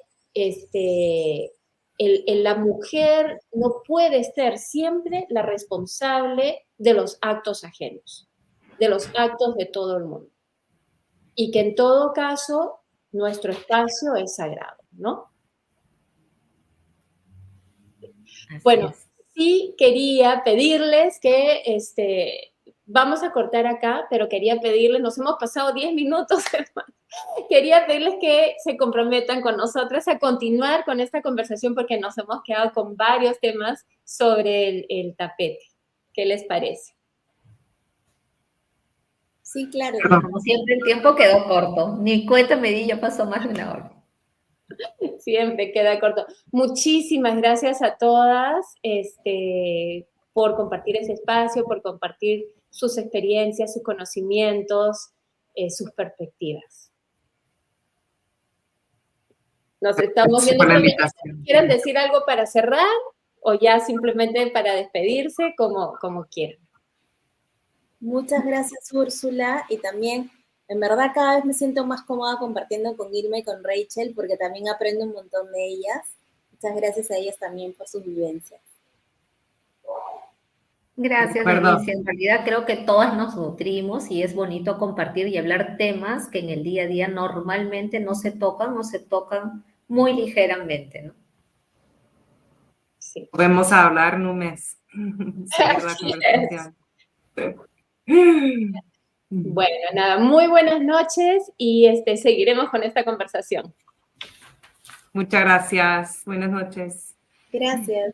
la mujer no puede ser siempre la responsable de los actos ajenos, de los actos de todo el mundo. Y que en todo caso, nuestro espacio es sagrado, ¿no? Así Bueno, es. sí quería pedirles que, vamos a cortar acá, pero quería pedirles, nos hemos pasado 10 minutos, quería pedirles que se comprometan con nosotras a continuar con esta conversación porque nos hemos quedado con varios temas sobre el tapete. ¿Qué les parece? Sí, claro. Como siempre, el tiempo quedó corto. Ni cuenta me di, ya pasó más de una hora. Siempre queda corto. Muchísimas gracias a todas por compartir ese espacio, por compartir sus experiencias, sus conocimientos, sus perspectivas. Nos estamos viendo. Por la invitación. ¿Quieren decir algo para cerrar o ya simplemente para despedirse, como quieran? Muchas gracias, Úrsula, y también, en verdad, cada vez me siento más cómoda compartiendo con Irma y con Rachel, porque también aprendo un montón de ellas. Muchas gracias a ellas también por sus vivencias. Gracias, Delicia. En realidad creo que todas nos nutrimos y es bonito compartir y hablar temas que en el día a día normalmente no se tocan o se tocan muy ligeramente, ¿no? Sí. Podemos hablar en un mes. Seguir la conversación. Bueno, nada, muy buenas noches y seguiremos con esta conversación. Muchas gracias. Buenas noches. Gracias.